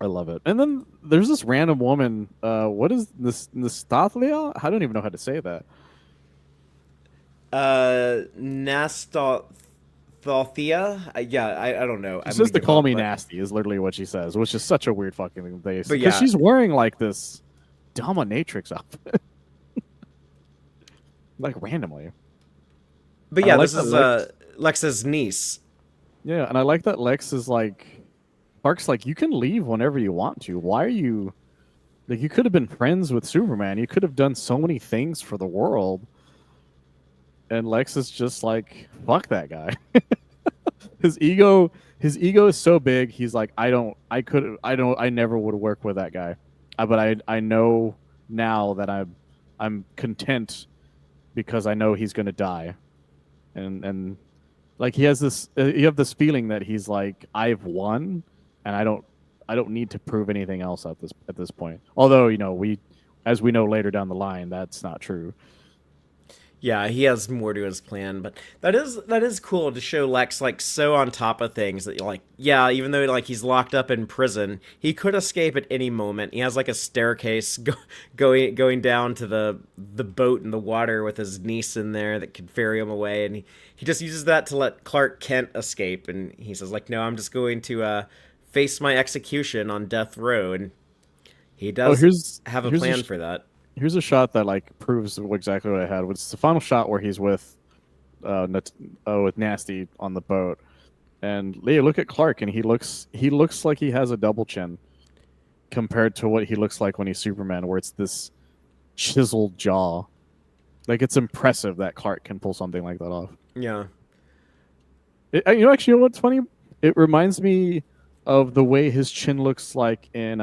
I love it. And then there's this random woman. What is this? Nastathlia? I don't even know how to say that. Nastathlia? Yeah, I don't know. She says to call me nasty is literally what she says, which is such a weird fucking thing. Because yeah, she's wearing like this dominatrix outfit, like randomly. But And I yeah, like this that is Lex. Lex's niece. Yeah, and I like that Lex is like Clark's like, you can leave whenever you want to. Why are you like? You could have been friends with Superman. You could have done so many things for the world. And Lex is just like, fuck that guy. his ego, his ego is so big. He's like, I never would work with that guy. But I know now that I'm content because I know he's gonna die. And like he has this, you have this feeling that he's like, I've won, and I don't need to prove anything else at this point. Although as we know later down the line, that's not true. Yeah, he has more to his plan, but that is cool to show Lex like so on top of things that like yeah, even though like he's locked up in prison, he could escape at any moment. He has like a staircase going down to the boat in the water with his niece in there that could ferry him away, and he just uses that to let Clark Kent escape. And he says like, no, I'm just going to face my execution on death row, and he Oh, does have a plan for that. here's a shot that like proves exactly what I had. It's the final shot where he's with Nasty on the boat, and Leah, look at Clark, and he looks like he has a double chin compared to what he looks like when he's Superman, where it's this chiseled jaw. Like it's impressive that Clark can pull something like that off. Yeah. Actually, you know what's funny? It reminds me of the way his chin looks like in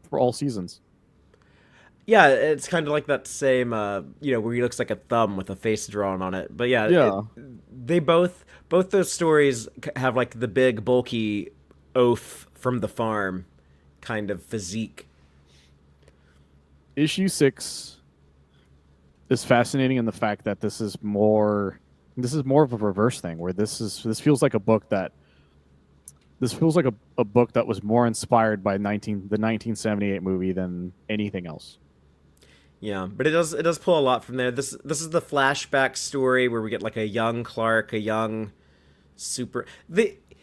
For All Seasons. Yeah, it's kind of like that same, where he looks like a thumb with a face drawn on it. But yeah, Yeah. they both those stories have like the big bulky oaf from the farm kind of physique. Issue 6 is fascinating in the fact that this is more of a reverse thing where this feels like a book that a book that was more inspired by the 1978 movie than anything else. Yeah, but it does pull a lot from there. This is the flashback story where we get like a young Clark, a young super.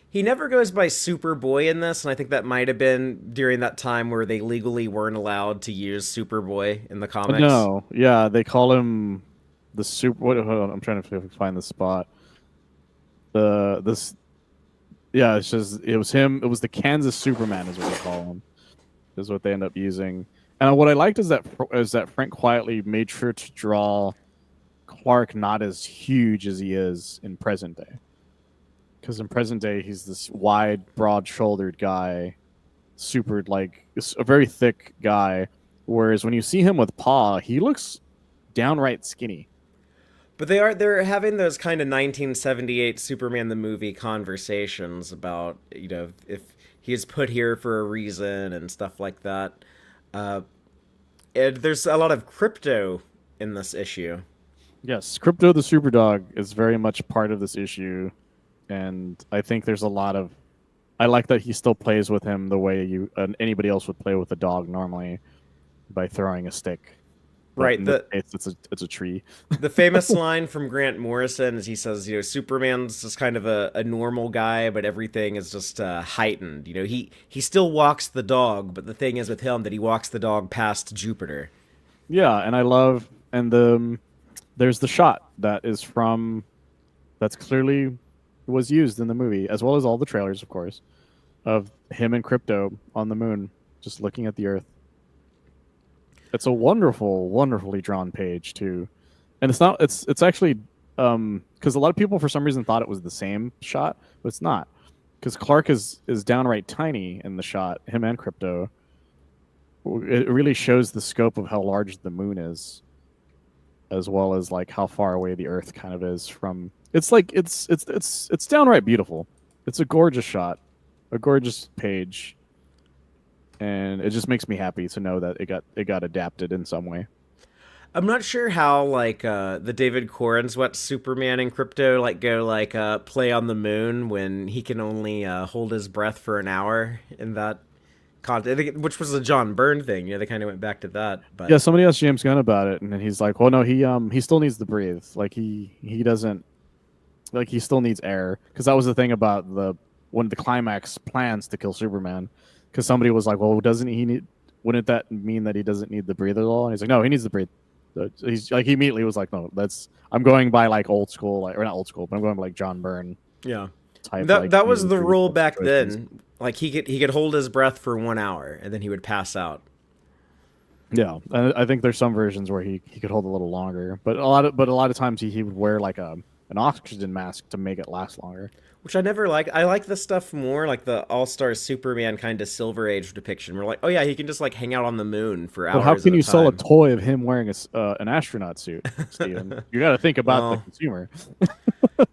He never goes by Superboy in this, and I think that might have been during that time where they legally weren't allowed to use Superboy in the comics. No, yeah, they call him the super. What? Hold on, I'm trying to find the spot. The this, yeah, it's just it was him. It was the Kansas Superman, is what they call him. Is what they end up using. And what I liked is that Frank quietly made sure to draw Clark not as huge as he is in present day. Because in present day, he's this wide, broad-shouldered guy, super like a very thick guy. Whereas when you see him with Pa, he looks downright skinny. But they're having those kind of 1978 Superman the movie conversations about, if he is put here for a reason and stuff like that. And there's a lot of crypto in this issue. Yes, Crypto the Superdog is very much part of this issue, and I think there's a lot of. I like that he still plays with him the way anybody else would play with a dog normally, by throwing a stick. But Right. in this case, it's a tree. The famous line from Grant Morrison is he says, Superman's just kind of a normal guy, but everything is just heightened. He still walks the dog, but the thing is with him that he walks the dog past Jupiter. Yeah, and I love there's the shot that's clearly was used in the movie, as well as all the trailers, of course, of him and Crypto on the moon, just looking at the Earth. It's a wonderfully drawn page too, and it's actually because a lot of people for some reason thought it was the same shot, but it's not, because Clark is downright tiny in the shot, him and Crypto. It really shows the scope of how large the moon is, as well as like how far away the Earth kind of is from. It's like it's downright beautiful. It's a gorgeous shot, a gorgeous page. And it just makes me happy to know that it got adapted in some way. I'm not sure how like the David Corenswet Superman and Crypto like go like play on the moon when he can only hold his breath for an hour in that content, which was a John Byrne thing. They kind of went back to that. But Yeah, somebody asked James Gunn about it, and then he's like, "Well, no, he still needs to breathe. Like he doesn't like he still needs air, because that was the thing about when the climax plans to kill Superman." Because somebody was like, "Well, doesn't he need wouldn't that mean that he doesn't need to breathe at all? And he's like, no, he needs to breathe. He's like, he immediately was like, no, I'm going by like old school, like, or not old school, but I'm going by like John Byrne Yeah. type. That Like was the rule back situations. then. Like he could hold his breath for 1 hour and then he would pass out. Yeah, I think there's some versions where he could hold a little longer, but a lot of times he would wear like an oxygen mask to make it last longer. Which I never like. I like the stuff more like the All-Star Superman kind of Silver Age depiction. We're like, oh yeah, he can just like hang out on the moon for But how hours can at a you sell a time. toy of him wearing an astronaut suit, Steven? You got to think about the Well, consumer.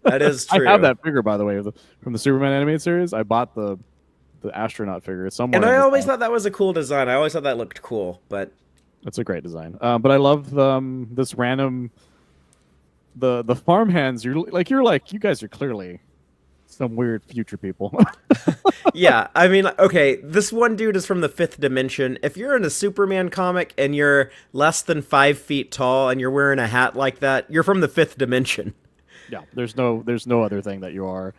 that is I true. have that figure, by the way, from the Superman animated series. I bought the astronaut figure somewhere. And In I this always house. thought that was a cool design. I always thought that looked cool, but It's a great design. But I love this random the farmhands. You're like you guys are clearly some weird future people. yeah, I mean, okay, this one dude is from the fifth dimension. If you're in a Superman comic and you're less than 5 feet tall and you're wearing a hat like that, you're from the fifth dimension. Yeah, there's no other thing that you are.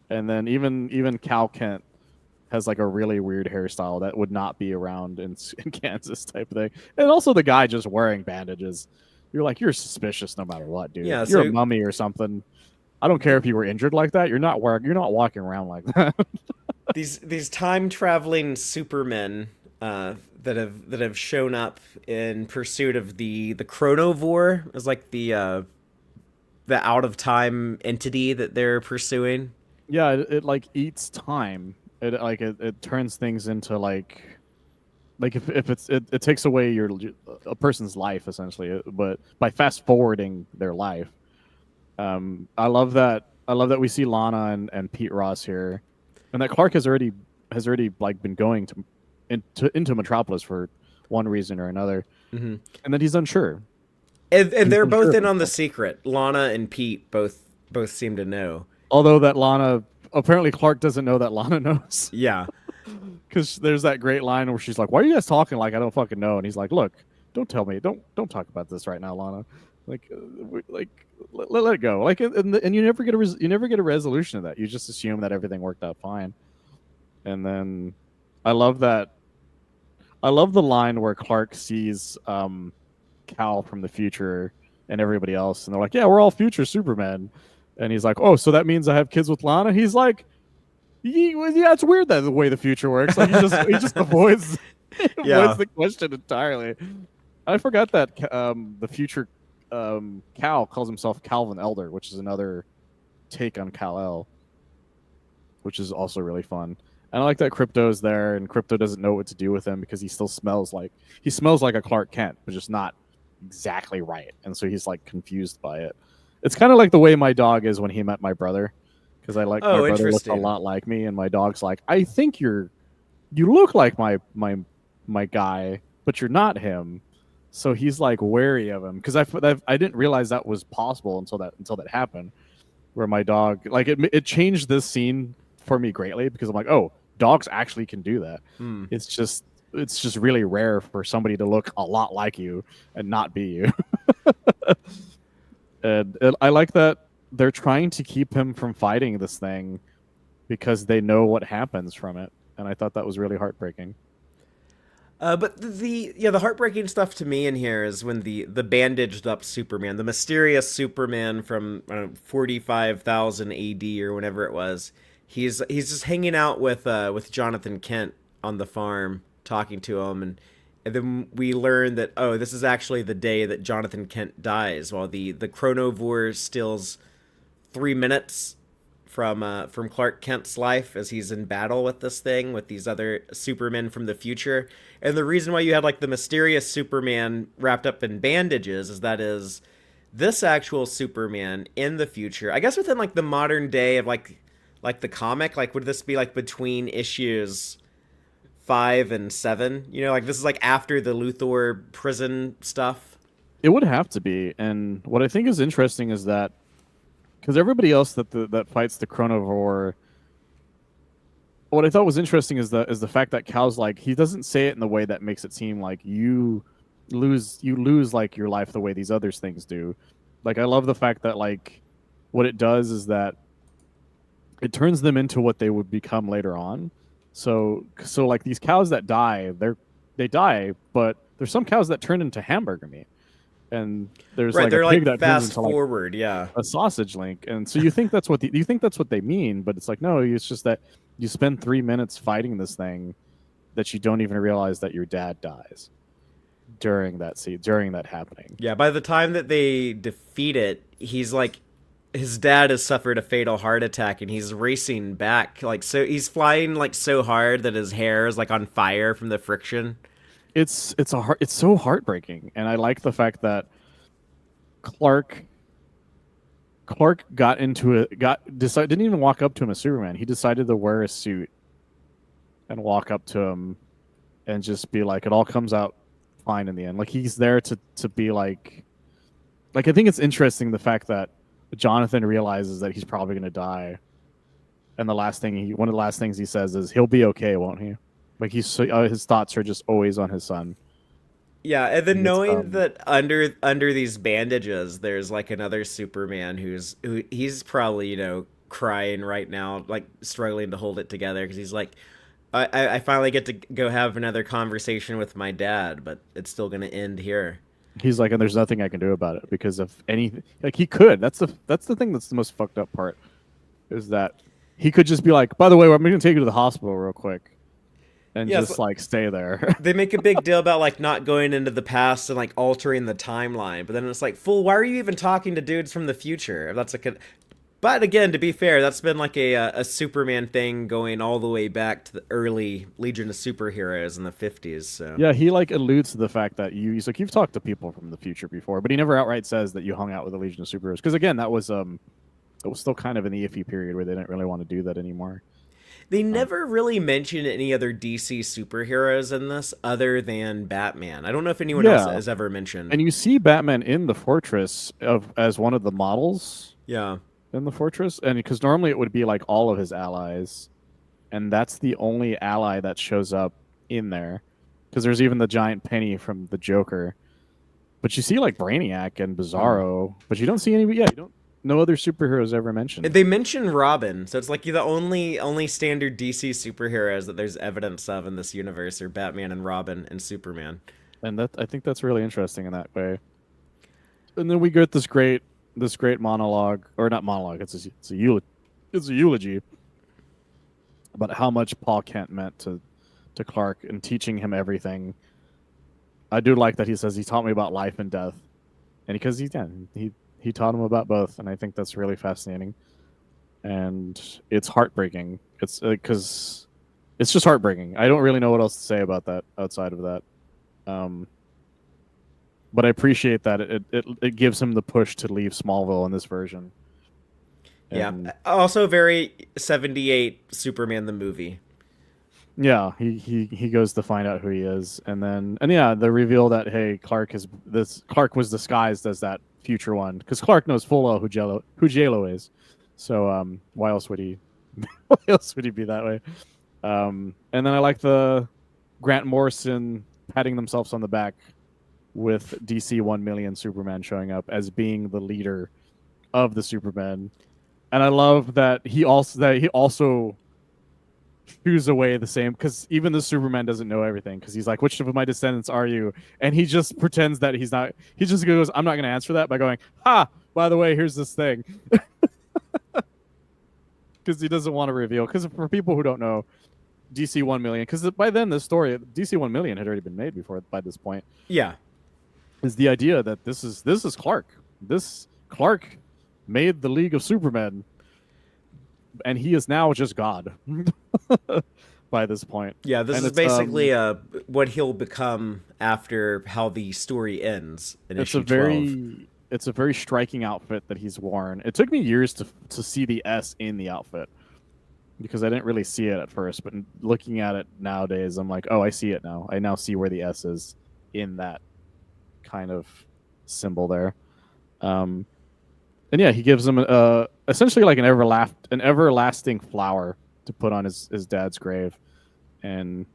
And then even Cal Kent has like a really weird hairstyle that would not be around in Kansas type of thing. And also the guy just wearing bandages. You're like, you're suspicious no matter what, dude. Yeah, You're so a mummy or something. I don't care if you were injured like that. You're not walking around like that. these time traveling supermen that have shown up in pursuit of the chronovore is like the out of time entity that they're pursuing. Yeah, it like eats time. It turns things into like if it takes away a person's life essentially, but by fast forwarding their life. I love that we see Lana and Pete Ross here, and that Clark has already like been going into Metropolis for one reason or another, Mm-hmm. and that he's unsure. And He's they're unsure both of in on the himself. secret. Lana and Pete both seem to know. Although that Lana apparently Clark doesn't know that Lana knows. Yeah. Because there's that great line where she's like, "Why are you guys talking like I don't fucking know?" And he's like, "Look, don't tell me, don't talk about this right now, Lana. Like, let it go. Like, and you never get a resolution of that. You just assume that everything worked out fine. And then I love that. I love the line where Clark sees Cal from the future and everybody else, and they're like, "Yeah, we're all future Supermen." And he's like, "Oh, so that means I have kids with Lana?" He's like, yeah, it's weird that the way the future works. Like he just avoids Yeah. the question entirely. I forgot that the future Cal calls himself Calvin Elder, which is another take on Kal-El, which is also really fun. And I like that Crypto's there, and Crypto doesn't know what to do with him because he still smells like a Clark Kent, but just not exactly right. And so he's like confused by it. It's kind of like the way my dog is when he met my brother. Because my brother looks a interesting. lot like me, and my dog's like, I think you look like my guy, but you're not him. So he's like wary of him because I didn't realize that was possible until that happened, where my dog like it changed this scene for me greatly because I'm like, oh, dogs actually can do that. Hmm. It's just really rare for somebody to look a lot like you and not be you. And I like that they're trying to keep him from fighting this thing because they know what happens from it, and I thought that was really heartbreaking. But the heartbreaking stuff to me in here is when the bandaged up Superman, the mysterious Superman from 45,000 AD or whenever it was, he's just hanging out with Jonathan Kent on the farm, talking to him, and then we learn that this is actually the day that Jonathan Kent dies, while the chronovore steals 3 minutes from Clark Kent's life as he's in battle with this thing with these other Supermen from the future. And the reason why you had like the mysterious Superman wrapped up in bandages is this actual Superman in the future. I guess within like the modern day of like the comic, like would this be like between issues 5 and 7? You know, like this is like after the Luthor prison stuff. It would have to be, and what I think is interesting is that because everybody else that fights the Chronovore, what I thought was interesting is the fact that Cal's like he doesn't say it in the way that makes it seem like you lose like your life the way these other things do. Like I love the fact that like what it does is that it turns them into what they would become later on. So like these cows that die, they die, but there's some cows that turn into hamburger meat, and there's Right, like a they're pig like that turns fast into like forward, yeah. a sausage link, and so you think that's what you think that's what they mean, but it's like no, it's just that you spend 3 minutes fighting this thing that you don't even realize that your dad dies during that happening. Yeah, by the time that they defeat it, he's like his dad has suffered a fatal heart attack and he's racing back like so he's flying like so hard that his hair is like on fire from the friction. It's so heartbreaking, and I like the fact that Clark Clark got into it, didn't even walk up to him as Superman. He decided to wear a suit and walk up to him and just be like, it all comes out fine in the end. Like he's there to be like I think it's interesting the fact that Jonathan realizes that he's probably going to die, and one of the last things he says is he'll be okay, won't he? Like his thoughts are just always on his son. Yeah, and then And it's, knowing that under these bandages there's like another Superman he's probably, crying right now, like struggling to hold it together because he's like I finally get to go have another conversation with my dad, but it's still going to end here. He's like, and there's nothing I can do about it because if anything, like he could. That's the thing that's the most fucked up part, is that he could just be like, by the way, I'm going to take you to the hospital real quick, and Yeah, just like stay there. they make a big deal about like not going into the past and like altering the timeline, but then it's like, fool, why are you even talking to dudes from the future? That's like but again, to be fair, that's been like a Superman thing going all the way back to the early Legion of Superheroes in the 50s. So Yeah, he like alludes to the fact that he's like, you've talked to people from the future before, but he never outright says that you hung out with the Legion of Superheroes. Because again, it was still kind of in the iffy period where they didn't really want to do that anymore. they never really mention any other DC superheroes in this other than Batman. I don't know if anyone else Yeah, has ever mentioned. and you see Batman in the fortress as one of the models Yeah. in the fortress, and because normally it would be like all of his allies, and that's the only ally that shows up in there. Because there's even the giant penny from the Joker, but you see like Brainiac and Bizarro, but you don't see any. Yeah, you don't. No other superheroes ever mentioned. They mention Robin, so it's like the only standard DC superheroes that there's evidence of in this universe are Batman and Robin and Superman. And that I think that's really interesting in that way. And then we get this great monologue, or not monologue. It's a eulogy about how much Paul Kent meant to Clark and teaching him everything. I do like that he says he taught me about life and death, and because he taught him about both, and I think that's really fascinating. And it's heartbreaking. It's because it's just heartbreaking. I don't really know what else to say about that outside of that. But I appreciate that it gives him the push to leave Smallville in this version. And Yeah. Also very 78 Superman the movie. yeah, he goes to find out who he is, and yeah, the reveal that hey, Clark was disguised as that future one, because Clark knows full well who JLo is. So why else would he be that way? And then I like the Grant Morrison patting themselves on the back with DC 1 million Superman showing up as being the leader of the Supermen. And I love that he also shoos away the same, because even the Superman doesn't know everything, because he's like, which of my descendants are you? And he just pretends that he's not. He just goes, I'm not going to answer that by going, ha, by the way, here's this thing. Because he doesn't want to reveal. Because for people who don't know, DC 1 million, because by then the story DC 1 million had already been made before by this point. Yeah. Is the idea that this is Clark. This Clark made the League of Supermen, and he is now just God by this point. Yeah, this is basically what he'll become after how the story ends in issue 12. It's a very striking outfit that he's worn. It took me years to see the S in the outfit, because I didn't really see it at first, but looking at it nowadays, I'm like, oh, I see it now. I now see where the S is in that kind of symbol there. And yeah, he gives him essentially like an everlasting flower to put on his dad's grave, and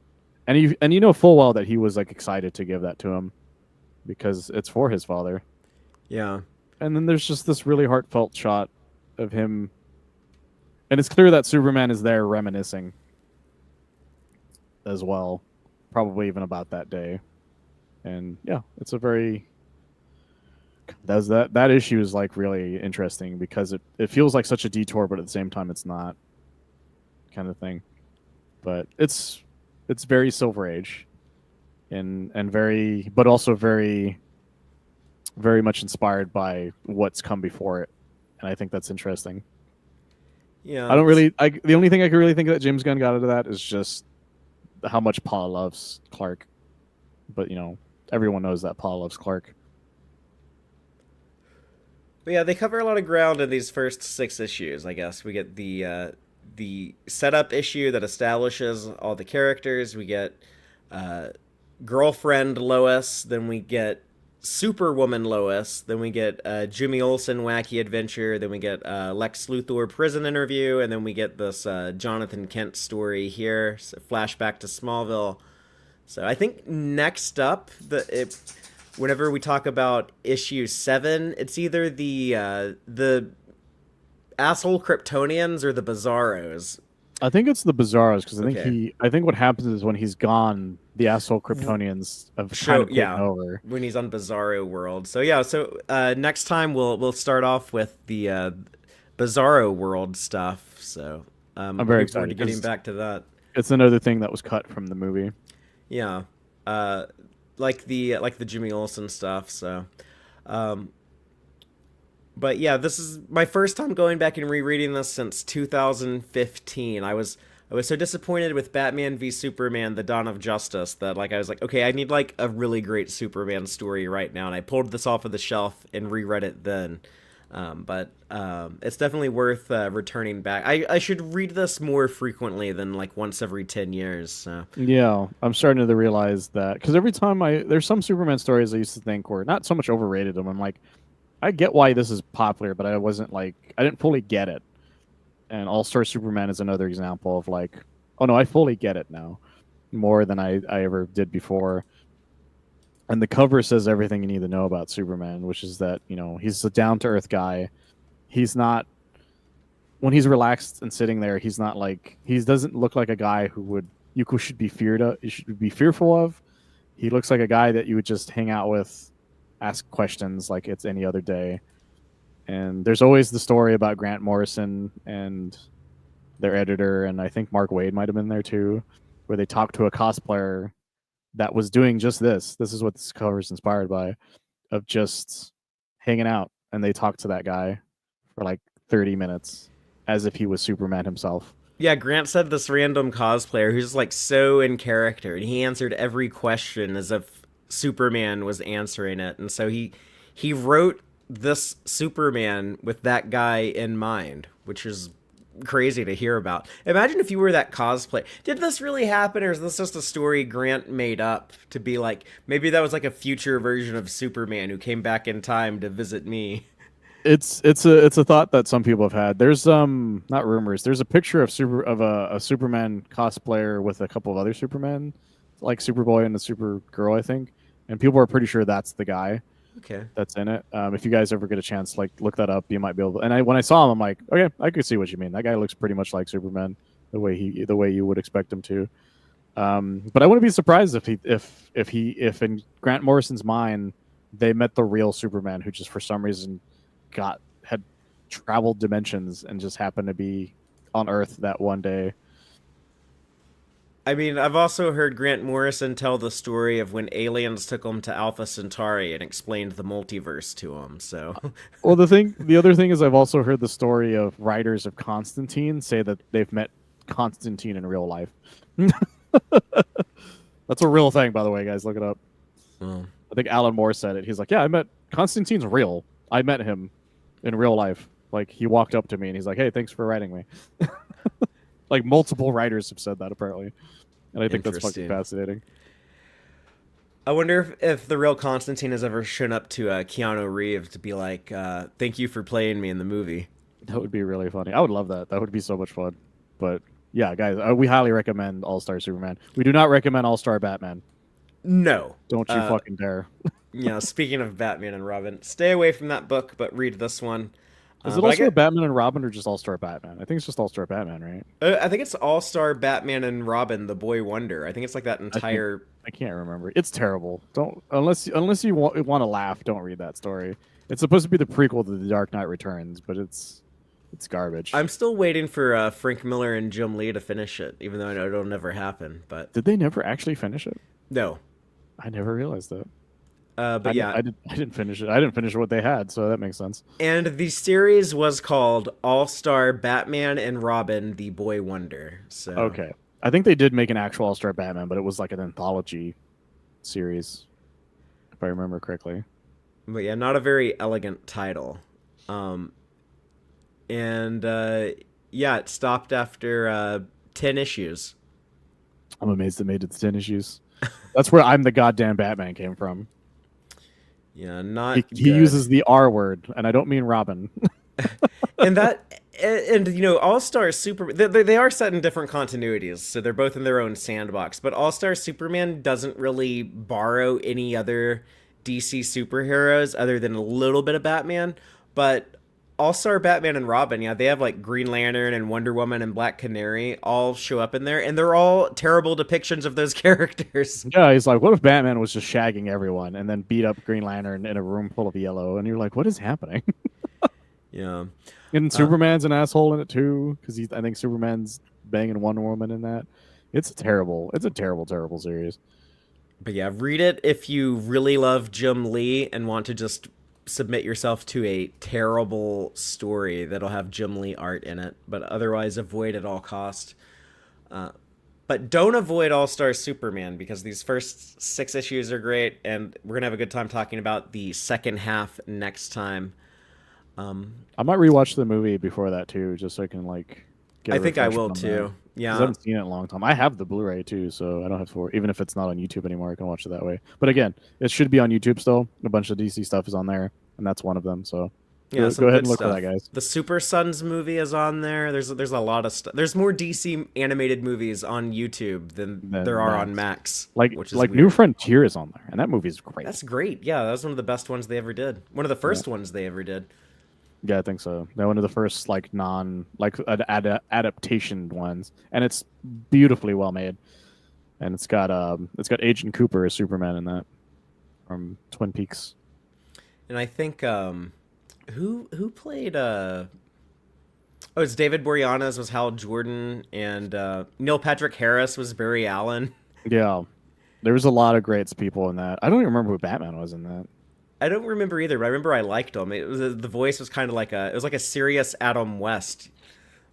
you know full well that he was like excited to give that to him because it's for his father. Yeah. And then there's just this really heartfelt shot of him, and it's clear that Superman is there reminiscing as well, probably even about that day. And yeah, it's a very that issue is like really interesting because it feels like such a detour, but at the same time it's not, kind of thing. But it's very Silver Age, and very, but also very very much inspired by what's come before it, and I think that's interesting. Yeah, I don't really. The only thing I could really think that James Gunn got out of that is just how much Paul loves Clark. But everyone knows that Paul loves Clark. but yeah, they cover a lot of ground in these first 6 issues. I guess we get the setup issue that establishes all the characters. We get uh, girlfriend Lois, then we get Superwoman Lois, then we get Jimmy Olsen wacky adventure, then we get Lex Luthor prison interview, and then we get this Jonathan Kent story here, so flashback to Smallville. So I think next up, whenever we talk about issue 7, it's either the asshole Kryptonians or the Bizarros. I think it's the Bizarros because Okay. I think what happens is when he's gone, the asshole Kryptonians have kind of taken over. When he's on Bizarro World. So yeah, next time we'll start off with the Bizarro World stuff. So I'm very looking forward to excited getting 'cause back to that. it's another thing that was cut from the movie. Yeah, uh, like the Jimmy Olsen stuff. So, um, but yeah, this is my first time going back and rereading this since 2015. I was so disappointed with Batman v Superman: The Dawn of Justice that I was like, okay, I need like a really great Superman story right now, and I pulled this off of the shelf and reread it then. But it's definitely worth returning back. I should read this more frequently than like once every 10 years. So Yeah, I'm starting to realize that because every time there's some Superman stories I used to think were not so much overrated them. I'm like, I get why this is popular, but I didn't fully get it. And All Star Superman is another example of like, oh no, I fully get it now, more than I ever did before. And the cover says everything you need to know about Superman, which is that he's a down to earth guy. He's not when he's relaxed and sitting there. He's not like he doesn't look like a guy you should be feared of. You should be fearful of. He looks like a guy that you would just hang out with, ask questions like it's any other day. And there's always the story about Grant Morrison and their editor, and I think Mark Waid might have been there too, where they talked to a cosplayer that was doing just this. This is what this cover is inspired by, of just hanging out, and they talked to that guy for like 30 minutes as if he was Superman himself. yeah, Grant said this random cosplayer who's like so in character, and he answered every question as if Superman was answering it, and so he wrote this Superman with that guy in mind, which is crazy to hear about. Imagine if you were that cosplay. Did this really happen, or is this just a story Grant made up to be like, maybe that was like a future version of Superman who came back in time to visit me? It's a thought that some people have had. There's not rumors. There's a picture of a Superman cosplayer with a couple of other Supermen, like Superboy and the Supergirl, I think, and people are pretty sure that's the guy Okay. that's in it. If you guys ever get a chance, like look that up, you might be able to. And when I saw him, I'm like, okay, I could see what you mean. That guy looks pretty much like Superman, the way you would expect him to. But I wouldn't be surprised if in Grant Morrison's mind they met the real Superman who just for some reason had traveled dimensions and just happened to be on Earth that one day. I mean, I've also heard Grant Morrison tell the story of when aliens took him to Alpha Centauri and explained the multiverse to him. So, Well, the other thing is I've also heard the story of writers of Constantine say that they've met Constantine in real life. That's a real thing, by the way, guys. Look it up. well, I think Alan Moore said it. He's like, yeah, I met Constantine's real. I met him in real life. Like he walked up to me and he's like, hey, thanks for writing me. Like multiple writers have said that apparently, and I think that's fucking interesting. fascinating. I wonder if the real Constantine has ever shown up to Keanu Reeves to be like, "Thank you for playing me in the movie." That would be really funny. I would love that. That would be so much fun. But yeah, guys, we highly recommend All Star Superman. We do not recommend All Star Batman. No. Don't you fucking dare. Speaking of Batman and Robin, stay away from that book, but read this one. Is it But also a Batman and Robin or just All Star Batman? I think it's just All Star Batman, right? I think it's All-Star Batman and Robin, the Boy Wonder. I think it's like that I think entire. I can't remember. It's terrible. Don't unless you want to laugh, don't read that story. It's supposed to be the prequel to The Dark Knight Returns, but it's garbage. I'm still waiting for Frank Miller and Jim Lee to finish it, even though I know it'll never happen. But Did they never actually finish it? no. I never realized that. But yeah, I didn't finish it. I didn't finish what they had, so that makes sense. and the series was called All-Star Batman and Robin, the Boy Wonder. So Okay. I think they did make an actual All Star Batman, but it was like an anthology series, if I remember correctly. but yeah, not a very elegant title. Um, and yeah, it stopped after 10 issues. I'm amazed it made it to 10 issues. That's where I'm the goddamn Batman came from. Yeah, not He good. uses the R word, and I don't mean Robin. And that and you know, All-Star Super they are set in different continuities, so they're both in their own sandbox, but All-Star Superman doesn't really borrow any other DC superheroes other than a little bit of Batman. But All-Star Batman and Robin, yeah, they have like Green Lantern and Wonder Woman and Black Canary all show up in there, and they're all terrible depictions of those characters. Yeah, he's like, what if Batman was just shagging everyone and then beat up Green Lantern in a room full of yellow? And you're like, what is happening? Yeah. And Superman's an asshole in it too, because I think Superman's banging Wonder Woman in that. It's a terrible, terrible series. But yeah, read it if you really love Jim Lee and want to just submit yourself to a terrible story that'll have Jim Lee art in it, but otherwise avoid at all cost. But don't avoid All-Star Superman, because these first 6 issues are great, and we're gonna have a good time talking about the second half next time. I might rewatch the movie before that too, just so I can like. I think I will too. I Yeah. haven't seen it in a long time. I have the Blu-ray too, so I don't have to. Even if it's not on YouTube anymore, I can watch it that way. But again, it should be on YouTube still. A bunch of DC stuff is on there, and that's one of them. So Yeah, go ahead and look for that, guys. The Super Sons movie is on there. There's a lot of stuff. There's more DC animated movies on YouTube than there are on Max. Which is like weird. New Frontier is on there, and that movie is great. That's great. Yeah, that was one of the best ones they ever did. One of the first ones they ever did. Yeah, I think so. They're one of the first like adaptation ones, and it's beautifully well made. And it's got Agent Cooper as Superman in that from Twin Peaks. And I think who played it's David Boreanaz was Hal Jordan, and Neil Patrick Harris was Barry Allen. Yeah, there was a lot of great people in that. I don't even remember who Batman was in that. I don't remember either, but I remember I liked him. It was the voice was kind of like it was like a serious Adam West.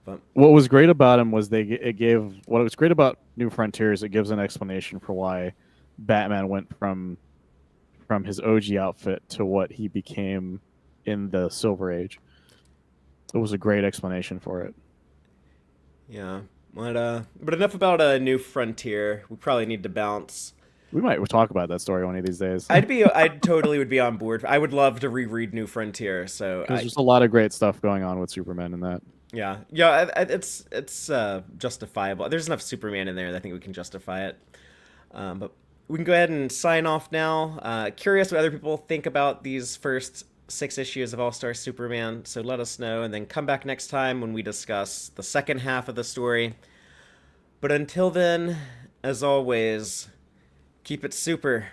But What was great about him was what was great about New Frontiers. It gives an explanation for why Batman went from his OG outfit to what he became in the Silver Age. It was a great explanation for it. yeah, but enough about New Frontier. We probably need to bounce. We might talk about that story one of these days. I totally would be on board. I would love to reread New Frontier. So There's a lot of great stuff going on with Superman in that. yeah, it's justifiable. There's enough Superman in there that I think we can justify it. But we can go ahead and sign off now. Curious what other people think about these first 6 issues of All-Star Superman. So let us know, and then come back next time when we discuss the second half of the story. But until then, as always, keep it super.